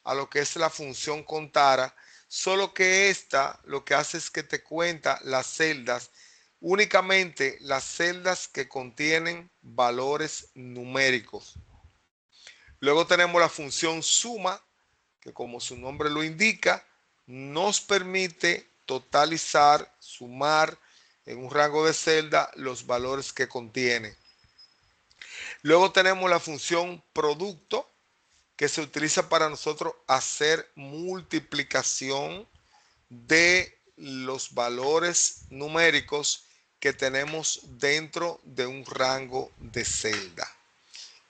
[SPEAKER 1] a lo que es la función contara, solo que esta lo que hace es que te cuenta las celdas, únicamente las celdas que contienen valores numéricos. Luego tenemos la función suma, que como su nombre lo indica, nos permite totalizar, sumar en un rango de celda los valores que contiene. Luego tenemos la función producto, que se utiliza para nosotros hacer multiplicación de los valores numéricos que tenemos dentro de un rango de celda.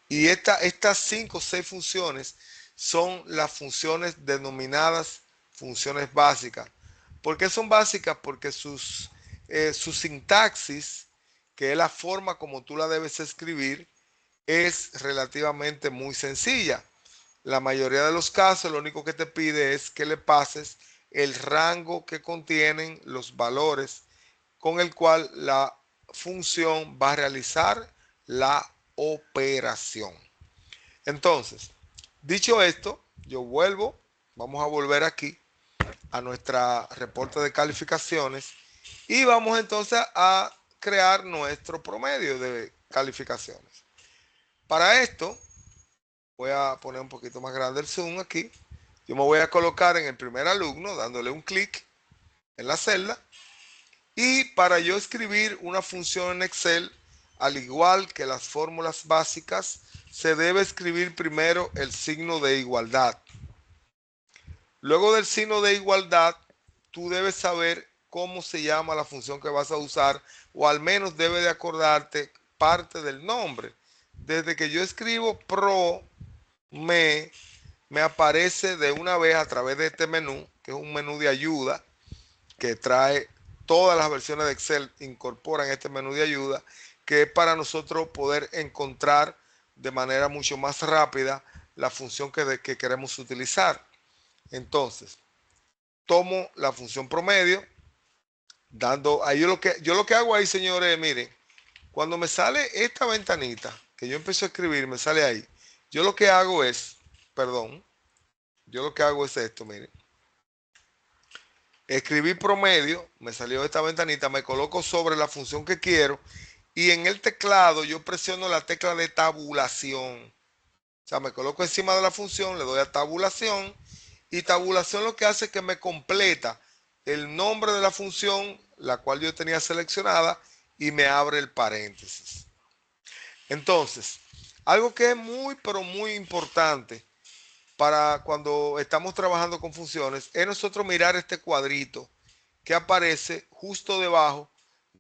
[SPEAKER 1] Y estas 5 o 6 funciones son las funciones denominadas funciones básicas. ¿Por qué son básicas? Porque su sintaxis, que es la forma como tú la debes escribir, es relativamente muy sencilla. La mayoría de los casos lo único que te pide es que le pases el rango que contienen los valores con el cual la función va a realizar la operación. Entonces, dicho esto, vamos a volver aquí a nuestra reporte de calificaciones y vamos entonces a crear nuestro promedio de calificaciones. Para esto, voy a poner un poquito más grande el zoom aquí. Yo me voy a colocar en el primer alumno dándole un clic en la celda. Y para yo escribir una función en Excel, al igual que las fórmulas básicas, se debe escribir primero el signo de igualdad. Luego del signo de igualdad, tú debes saber cómo se llama la función que vas a usar, o al menos debe de acordarte parte del nombre. Desde que yo escribo pro, me aparece de una vez a través de este menú, que es un menú de ayuda, que trae todas las versiones de Excel, incorporan este menú de ayuda, que es para nosotros poder encontrar de manera mucho más rápida la función que queremos utilizar. Entonces, tomo la función promedio, ahí yo lo que hago ahí, señores, miren, cuando me sale esta ventanita, que yo empiezo a escribir, me sale ahí, yo lo que hago es esto, miren. Escribí promedio, me salió esta ventanita, me coloco sobre la función que quiero y en el teclado yo presiono la tecla de tabulación. O sea, me coloco encima de la función, le doy a tabulación y tabulación lo que hace es que me completa el nombre de la función, la cual yo tenía seleccionada, y me abre el paréntesis. Entonces, algo que es muy, pero muy importante para cuando estamos trabajando con funciones es nosotros mirar este cuadrito que aparece justo debajo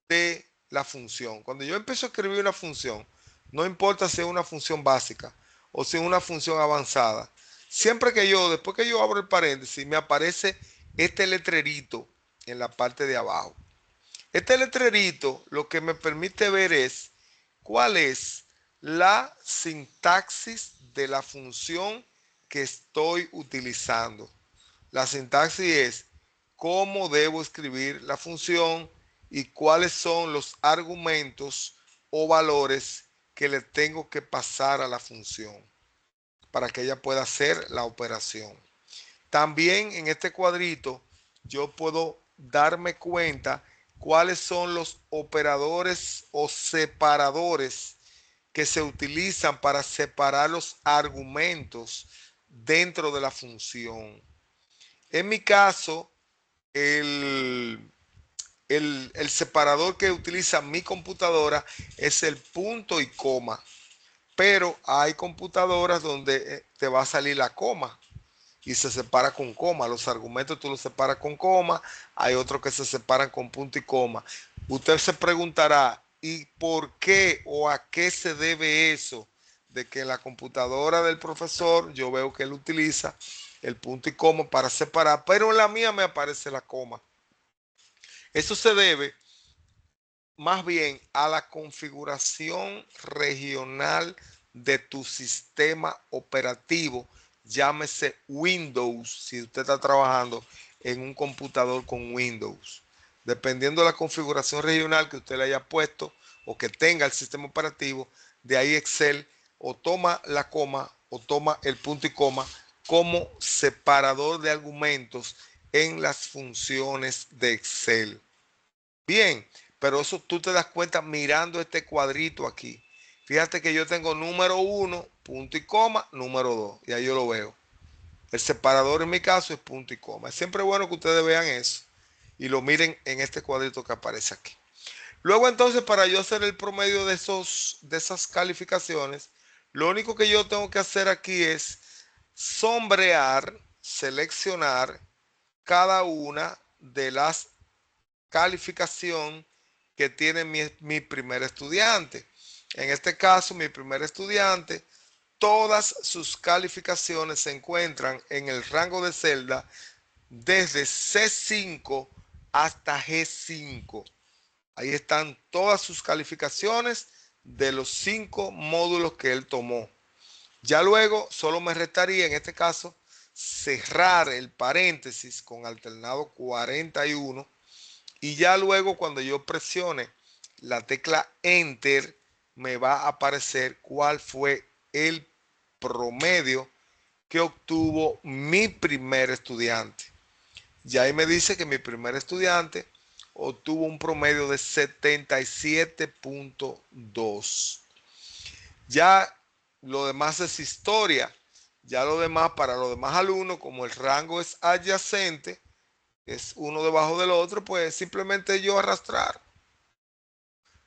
[SPEAKER 1] de la función. Cuando yo empiezo a escribir una función, no importa si es una función básica o si es una función avanzada, siempre que después que yo abro el paréntesis, me aparece este letrerito en la parte de abajo. Este letrerito lo que me permite ver es cuál es la sintaxis de la función que estoy utilizando. La sintaxis es cómo debo escribir la función y cuáles son los argumentos o valores que le tengo que pasar a la función para que ella pueda hacer la operación. También en este cuadrito yo puedo darme cuenta cuáles son los operadores o separadores que se utilizan para separar los argumentos dentro de la función. En mi caso, el el separador que utiliza mi computadora es el punto y coma. Pero hay computadoras donde te va a salir la coma y se separa con coma. Los argumentos tú los separas con coma. Hay otros que se separan con punto y coma. Usted se preguntará, ¿y por qué o a qué se debe eso? De que en la computadora del profesor yo veo que él utiliza el punto y coma para separar, pero en la mía me aparece la coma. Eso se debe más bien a la configuración regional de tu sistema operativo, llámese Windows, si usted está trabajando en un computador con Windows. Dependiendo de la configuración regional que usted le haya puesto o que tenga el sistema operativo, de ahí Excel o toma la coma o toma el punto y coma como separador de argumentos en las funciones de Excel. Bien, pero eso tú te das cuenta mirando este cuadrito aquí. Fíjate que yo tengo número 1, punto y coma, número 2. Y ahí yo lo veo. El separador en mi caso es punto y coma. Es siempre bueno que ustedes vean eso y lo miren en este cuadrito que aparece aquí. Luego entonces, para yo hacer el promedio de esas calificaciones, lo único que yo tengo que hacer aquí es sombrear, seleccionar cada una de las calificación que tiene mi primer estudiante. En este caso, mi primer estudiante, todas sus calificaciones se encuentran en el rango de celda desde C5 hasta G5. Ahí están todas sus calificaciones de los 5 módulos que él tomó. Ya luego solo me restaría en este caso cerrar el paréntesis con alternado 41. Y ya luego cuando yo presione la tecla Enter, me va a aparecer cuál fue el promedio que obtuvo mi primer estudiante. Ya ahí me dice que mi primer estudiante obtuvo un promedio de 77.2. Ya lo demás es historia. Ya lo demás, para los demás alumnos, como el rango es adyacente, es uno debajo del otro, pues simplemente yo arrastrar.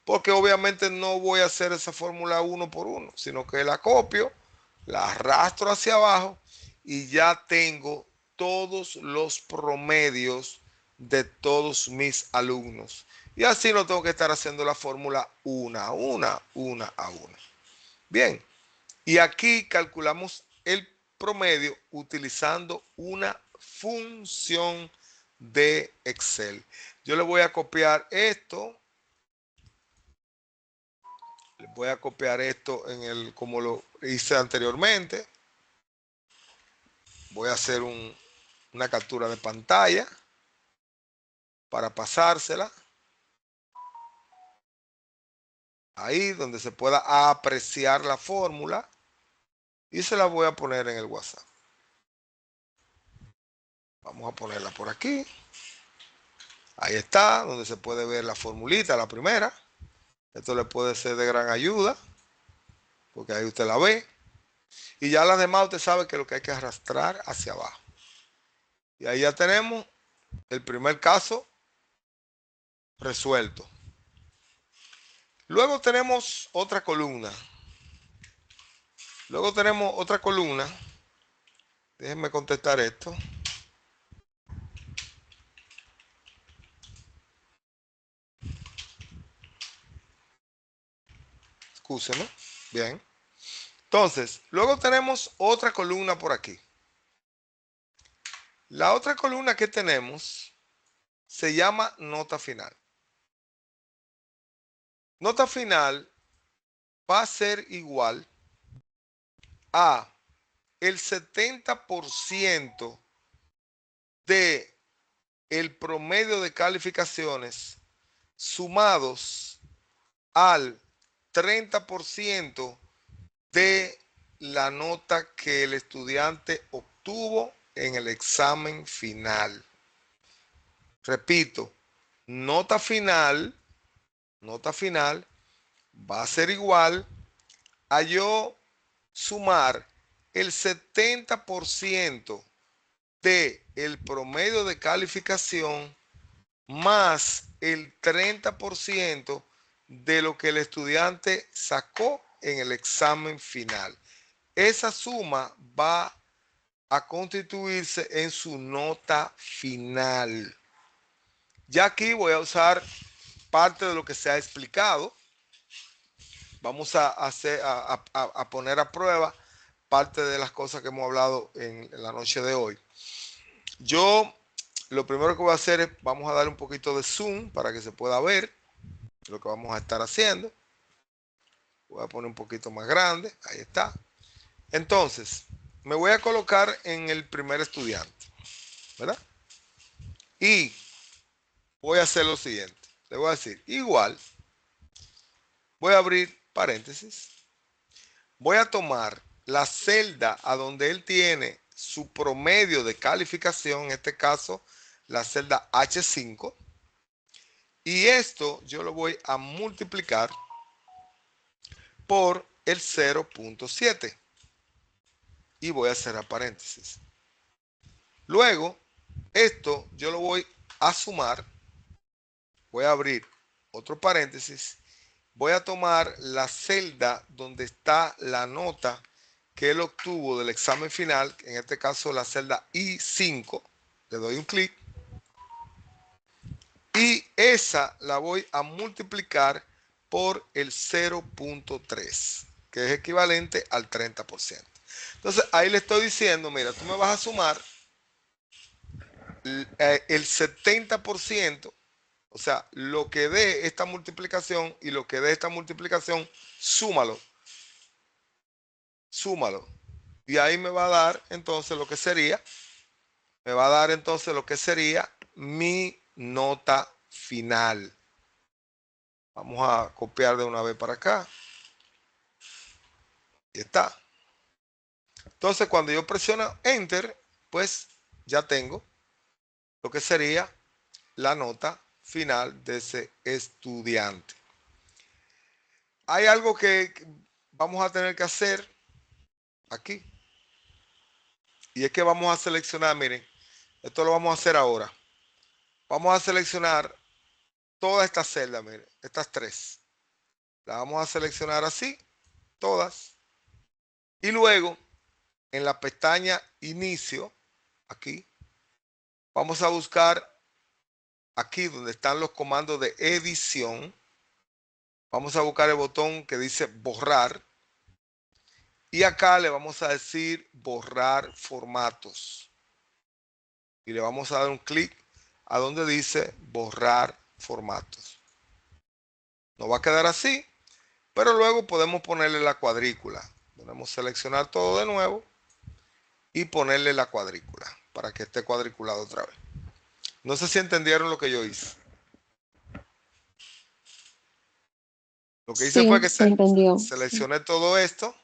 [SPEAKER 1] Porque obviamente no voy a hacer esa fórmula uno por uno, sino que la copio, la arrastro hacia abajo y ya tengo todos los promedios de todos mis alumnos. Y así no tengo que estar haciendo la fórmula una a una. Bien, y aquí calculamos el promedio utilizando una función de Excel. Yo le voy a copiar esto. Le voy a copiar esto como lo hice anteriormente. Voy a hacer una captura de pantalla para pasársela. Ahí donde se pueda apreciar la fórmula. Y se la voy a poner en el WhatsApp. Vamos a ponerla por aquí. Ahí está, donde se puede ver la formulita, la primera. Esto le puede ser de gran ayuda, porque ahí usted la ve. Y ya las demás usted sabe que lo que hay que arrastrar hacia abajo. Y ahí ya tenemos el primer caso resuelto. Luego tenemos otra columna. Déjenme contestar esto. Excúseme. Bien. Entonces, luego tenemos otra columna por aquí. La otra columna que tenemos se llama nota final. Nota final va a ser igual a el 70% de el promedio de calificaciones sumados al 30% de la nota que el estudiante obtuvo en el examen final. Repito, nota final va a ser igual a yo sumar el 70% de el promedio de calificación más el 30% de lo que el estudiante sacó en el examen final. Esa suma va a constituirse en su nota final. Ya aquí voy a usar parte de lo que se ha explicado. Vamos a poner a prueba parte de las cosas que hemos hablado en la noche de hoy. Yo lo primero que voy a hacer es, vamos a darle un poquito de zoom para que se pueda ver lo que vamos a estar haciendo. Voy a poner un poquito más grande, ahí está. Entonces, me voy a colocar en el primer estudiante, ¿verdad? Y voy a hacer lo siguiente. Le voy a decir, igual, voy a abrir paréntesis. Voy a tomar la celda a donde él tiene su promedio de calificación, en este caso, la celda H5. Y esto yo lo voy a multiplicar por el 0.7. Y voy a cerrar paréntesis. Luego, esto yo lo voy a sumar. Voy a abrir otro paréntesis. Voy a tomar la celda donde está la nota que él obtuvo del examen final, en este caso la celda I5. Le doy un clic. Y esa la voy a multiplicar por el 0.3, que es equivalente al 30%. Entonces, ahí le estoy diciendo, mira, tú me vas a sumar el 70%, o sea, lo que dé esta multiplicación y lo que dé esta multiplicación, súmalo. Súmalo. Y ahí me va a dar entonces lo que sería, mi nota final. Vamos a copiar de una vez para acá. Y está. Entonces, cuando yo presiono Enter, pues ya tengo lo que sería la nota final de ese estudiante. Hay algo que vamos a tener que hacer aquí. Y es que vamos a seleccionar, miren, esto lo vamos a hacer ahora. Vamos a seleccionar todas estas celdas, miren, estas tres. Las vamos a seleccionar así, todas. Y luego, en la pestaña Inicio, aquí, vamos a buscar aquí donde están los comandos de edición. Vamos a buscar el botón que dice borrar. Y acá le vamos a decir borrar formatos. Y le vamos a dar un clic a donde dice borrar formatos. Nos va a quedar así, pero luego podemos ponerle la cuadrícula. Podemos seleccionar todo de nuevo y ponerle la cuadrícula para que esté cuadriculado otra vez. No sé si entendieron lo que yo hice. Lo que hice fue que
[SPEAKER 5] se entendió.
[SPEAKER 1] seleccioné todo esto,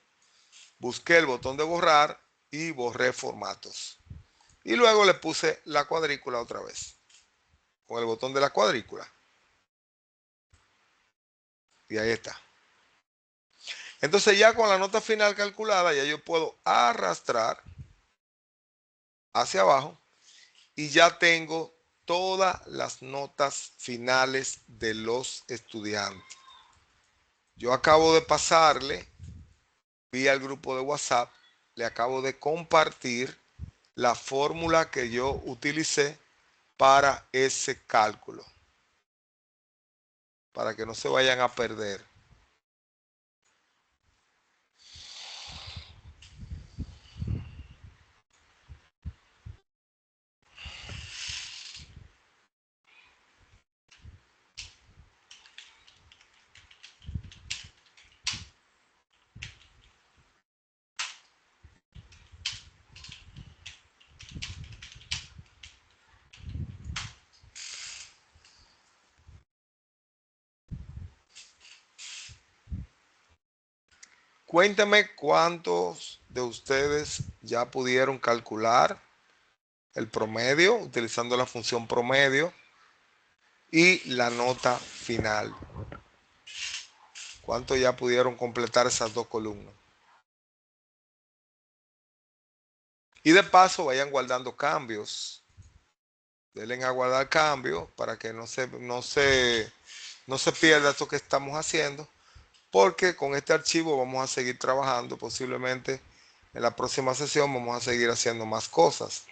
[SPEAKER 1] busqué el botón de borrar y borré formatos. Y luego le puse la cuadrícula otra vez, con el botón de la cuadrícula. Y ahí está. Entonces ya con la nota final calculada, ya yo puedo arrastrar hacia abajo y ya tengo todas las notas finales de los estudiantes. Yo acabo de pasarle vía el grupo de WhatsApp, le acabo de compartir la fórmula que yo utilicé para ese cálculo, para que no se vayan a perder. Cuéntame cuántos de ustedes ya pudieron calcular el promedio utilizando la función promedio y la nota final. ¿Cuántos ya pudieron completar esas dos columnas? Y de paso vayan guardando cambios Denle a guardar cambio para que no se pierda esto que estamos haciendo, porque con este archivo vamos a seguir trabajando. Posiblemente en la próxima sesión vamos a seguir haciendo más cosas.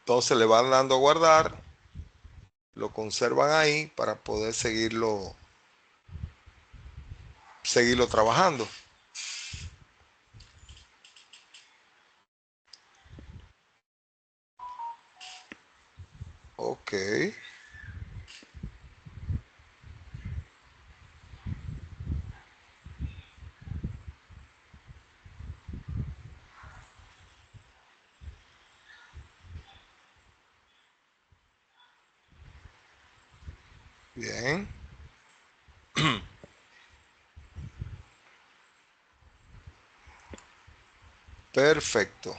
[SPEAKER 1] Entonces le van dando a guardar, lo conservan ahí para poder seguirlo trabajando. Ok. Bien. Perfecto.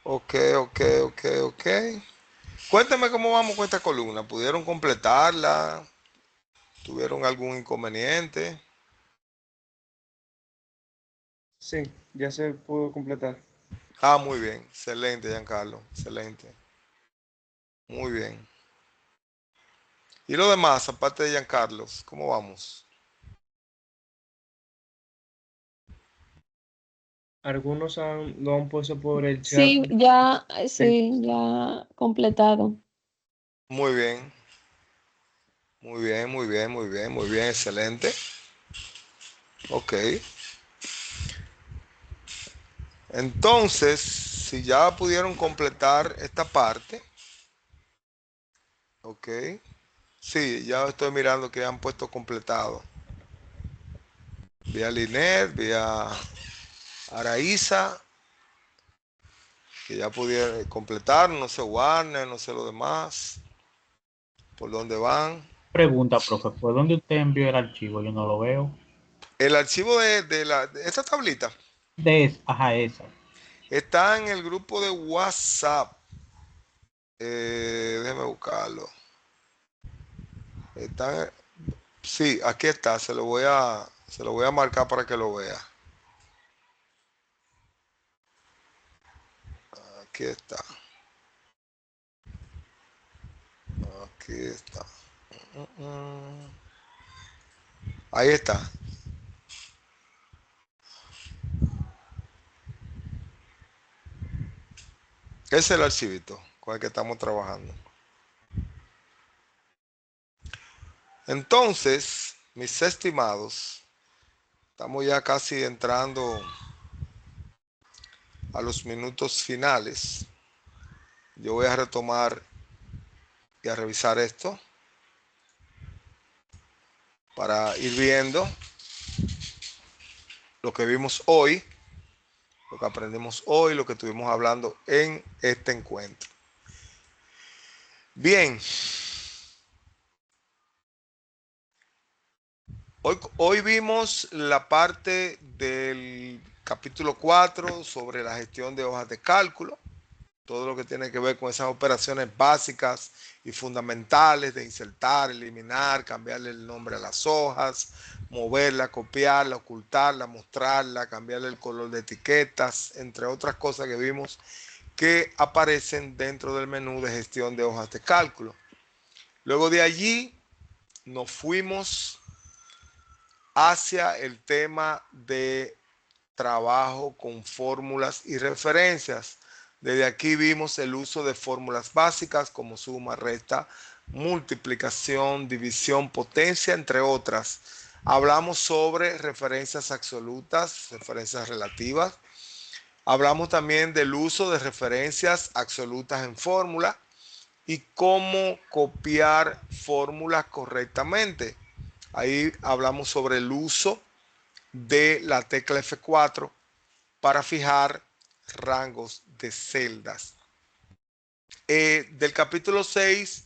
[SPEAKER 1] Ok, ok, ok, ok. Cuéntame cómo vamos con esta columna. ¿Pudieron completarla? ¿Tuvieron algún inconveniente?
[SPEAKER 7] Sí, ya se pudo completar.
[SPEAKER 1] Ah, muy bien. Excelente, Giancarlo. Excelente. Muy bien. ¿Y lo demás, aparte de Giancarlo, cómo vamos?
[SPEAKER 7] Algunos lo han puesto por el chat.
[SPEAKER 5] Sí, ya completado.
[SPEAKER 1] Muy bien. Muy bien, muy bien, muy bien, muy bien. Excelente. Ok. Entonces, si ya pudieron completar esta parte, ok. Sí, ya estoy mirando que han puesto completado. Vi a Linet, vi a Araíza, que ya pudieron completar, no sé Warner, no sé lo demás, por dónde van.
[SPEAKER 3] Pregunta, profe, ¿por dónde usted envió el archivo? Yo no lo veo.
[SPEAKER 1] El archivo de esta tablita
[SPEAKER 3] Ajá, esa.
[SPEAKER 1] está en el grupo de WhatsApp. Déjeme buscarlo. Está, sí, aquí está, se lo voy a marcar para que lo vea. Aquí está. Aquí está. Ahí está. Ese es el archivito con el que estamos trabajando. Entonces, mis estimados, estamos ya casi entrando a los minutos finales. Yo voy a retomar y a revisar esto para ir viendo lo que vimos hoy, lo que aprendimos hoy, lo que estuvimos hablando en este encuentro. Bien, hoy vimos la parte del capítulo 4 sobre la gestión de hojas de cálculo, todo lo que tiene que ver con esas operaciones básicas y fundamentales de insertar, eliminar, cambiarle el nombre a las hojas, moverla, copiarla, ocultarla, mostrarla, cambiarle el color de etiquetas, entre otras cosas que vimos que aparecen dentro del menú de gestión de hojas de cálculo. Luego de allí nos fuimos hacia el tema de trabajo con fórmulas y referencias. Desde aquí vimos el uso de fórmulas básicas como suma, resta, multiplicación, división, potencia, entre otras. Hablamos sobre referencias absolutas, referencias relativas. Hablamos también del uso de referencias absolutas en fórmula y cómo copiar fórmulas correctamente. Ahí hablamos sobre el uso de la tecla F4 para fijar rangos de celdas. Del capítulo 6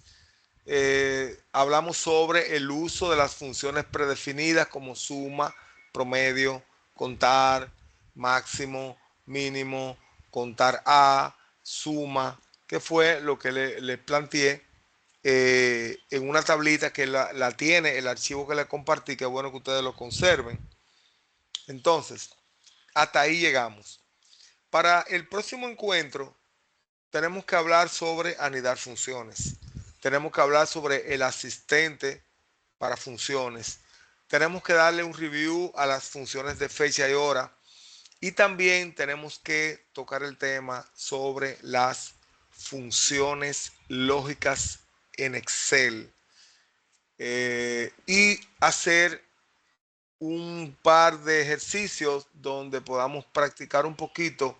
[SPEAKER 1] hablamos sobre el uso de las funciones predefinidas como suma, promedio, contar, máximo, mínimo, contar a, suma, que fue lo que le planteé en una tablita que la tiene el archivo que le compartí, que es bueno que ustedes lo conserven. Entonces, hasta ahí llegamos. Para el próximo encuentro, tenemos que hablar sobre anidar funciones. Tenemos que hablar sobre el asistente para funciones. Tenemos que darle un review a las funciones de fecha y hora. Y también tenemos que tocar el tema sobre las funciones lógicas en Excel. Y hacer un par de ejercicios donde podamos practicar un poquito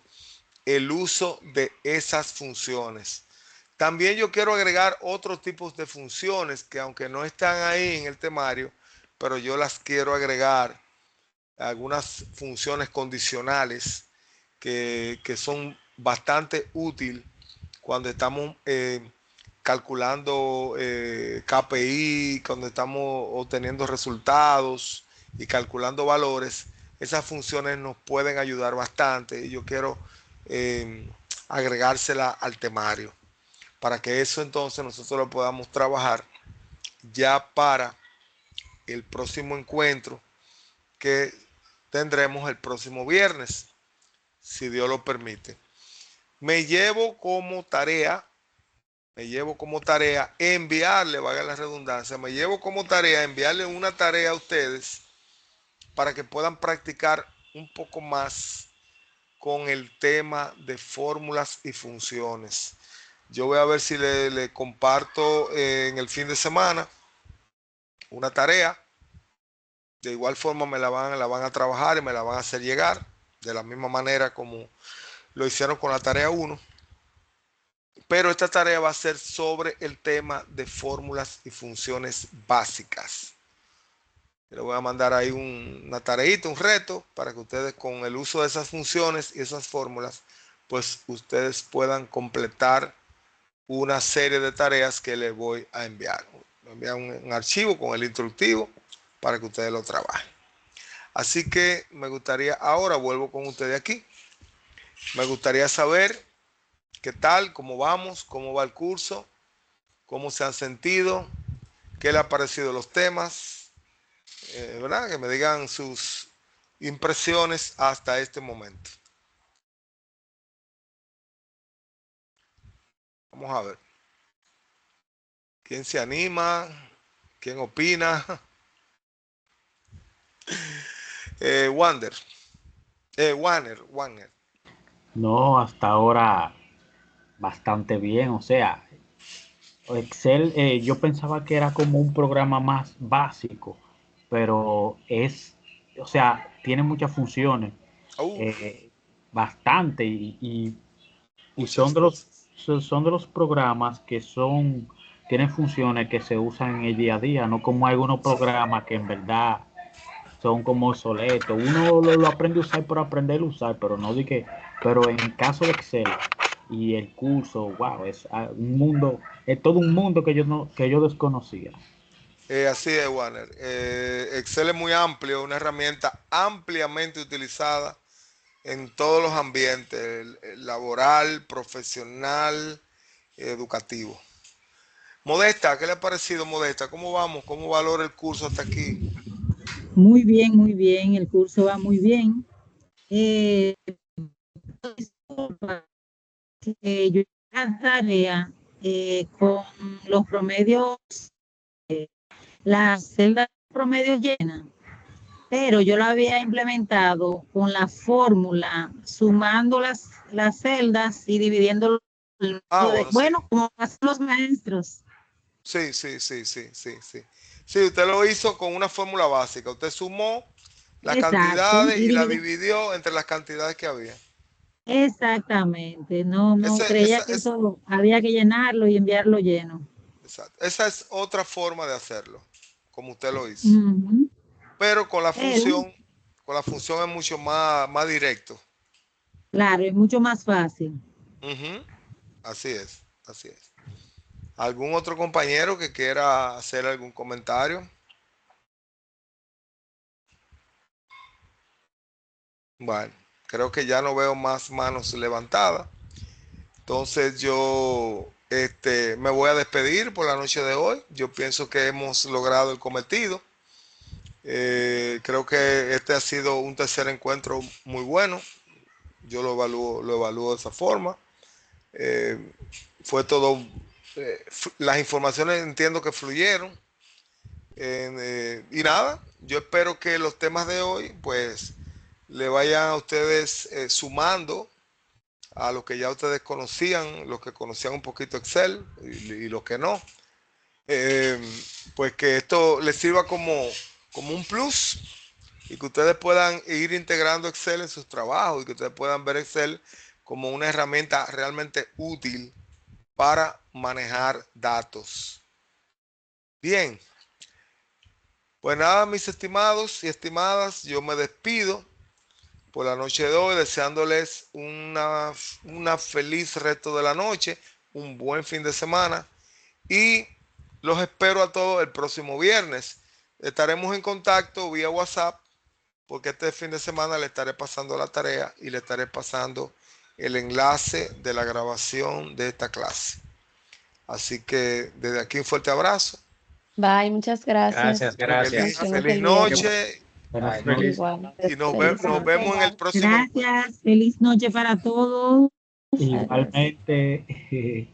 [SPEAKER 1] el uso de esas funciones. También yo quiero agregar otros tipos de funciones que aunque no están ahí en el temario, pero yo las quiero agregar, algunas funciones condicionales que son bastante útiles cuando estamos calculando KPI, cuando estamos obteniendo resultados y calculando valores. Esas funciones nos pueden ayudar bastante y yo quiero agregársela al temario para que eso entonces nosotros lo podamos trabajar ya para el próximo encuentro que tendremos el próximo viernes, si Dios lo permite. Me llevo como tarea enviarle, valga la redundancia, me llevo como tarea enviarle una tarea a ustedes para que puedan practicar un poco más con el tema de fórmulas y funciones. Yo voy a ver si le comparto en el fin de semana una tarea. De igual forma me la van a trabajar y me la van a hacer llegar de la misma manera como lo hicieron con la tarea 1. Pero esta tarea va a ser sobre el tema de fórmulas y funciones básicas. Le voy a mandar ahí una tareita, un reto, para que ustedes con el uso de esas funciones y esas fórmulas, pues ustedes puedan completar una serie de tareas que les voy a enviar. Voy a enviar un archivo con el instructivo para que ustedes lo trabajen. Así que me gustaría, ahora vuelvo con ustedes aquí. Me gustaría saber qué tal, cómo vamos, cómo va el curso, cómo se han sentido, qué les ha parecido los temas, ¿verdad? Que me digan sus impresiones hasta este momento. Vamos a ver. ¿Quién se anima? ¿Quién opina? Wander. Warner.
[SPEAKER 3] No, hasta ahora bastante bien. O sea, Excel, yo pensaba que era como un programa más básico, pero o sea, tiene muchas funciones,
[SPEAKER 1] Uf,
[SPEAKER 3] eh, bastante, y
[SPEAKER 1] muchas cosas.
[SPEAKER 3] son de los programas que tienen funciones que se usan en el día a día, no como algunos programas que en verdad son como obsoletos. Uno lo aprende a usar por aprender a usar, pero no de que, pero en el caso de Excel y el curso, wow, es un mundo, es todo un mundo que yo desconocía.
[SPEAKER 1] Así es, Warner. Excel es muy amplio, una herramienta ampliamente utilizada en todos los ambientes, el laboral, profesional, educativo. Modesta, ¿qué le ha parecido, Modesta? ¿Cómo vamos? ¿Cómo valora el curso hasta aquí?
[SPEAKER 8] muy bien, el curso va muy bien. Eh, yo la tarea con los promedios, las celdas promedios llenas, pero yo la había implementado con la fórmula, sumando las celdas y dividiendo,
[SPEAKER 1] Bueno, sí.
[SPEAKER 8] bueno, como hacen los maestros.
[SPEAKER 1] Sí. Sí, usted lo hizo con una fórmula básica. Usted sumó las
[SPEAKER 8] Exacto,
[SPEAKER 1] cantidades
[SPEAKER 8] y
[SPEAKER 1] y la
[SPEAKER 8] divide.
[SPEAKER 1] dividió entre las cantidades que había.
[SPEAKER 8] Exactamente, no
[SPEAKER 1] Ese,
[SPEAKER 8] creía
[SPEAKER 1] esa,
[SPEAKER 8] que
[SPEAKER 1] es,
[SPEAKER 8] eso había que llenarlo y enviarlo lleno.
[SPEAKER 1] exacto. Esa es otra forma de hacerlo, como usted lo hizo.
[SPEAKER 8] Ujú.
[SPEAKER 1] Pero
[SPEAKER 8] Pero
[SPEAKER 1] con la función es mucho más directo.
[SPEAKER 8] Claro, es mucho más fácil.
[SPEAKER 1] Ujú. Así es, así es. ¿Algún otro compañero que quiera hacer algún comentario? Bueno, creo que ya no veo más manos levantadas. Entonces yo me voy a despedir por la noche de hoy. Yo pienso que hemos logrado el cometido. Creo que este ha sido un tercer encuentro muy bueno. Yo lo evalúo de esa forma. Eh, Fue todo, las informaciones entiendo que fluyeron. Y nada, yo espero que los temas de hoy pues le vayan a ustedes sumando a lo que ya ustedes conocían, los que conocían un poquito Excel y los que no. Eh, pues que esto les sirva como un plus y que ustedes puedan ir integrando Excel en sus trabajos y que ustedes puedan ver Excel como una herramienta realmente útil para manejar datos. Bien, pues nada, mis estimados y estimadas, yo me despido por la noche de hoy deseándoles una feliz resto de la noche, un buen fin de semana y los espero a todos el próximo viernes. Estaremos en contacto vía WhatsApp porque este fin de semana le estaré pasando la tarea y le estaré pasando el enlace de la grabación de esta clase. Así que desde aquí un fuerte abrazo.
[SPEAKER 5] Bye, muchas gracias.
[SPEAKER 6] Gracias.
[SPEAKER 1] Feliz noche
[SPEAKER 3] Buenas
[SPEAKER 6] Ay,
[SPEAKER 3] noches.
[SPEAKER 5] Igual.
[SPEAKER 1] y nos
[SPEAKER 5] Feliz noche.
[SPEAKER 1] vemos en el próximo.
[SPEAKER 8] Gracias. Feliz noche para todos.
[SPEAKER 3] Igualmente.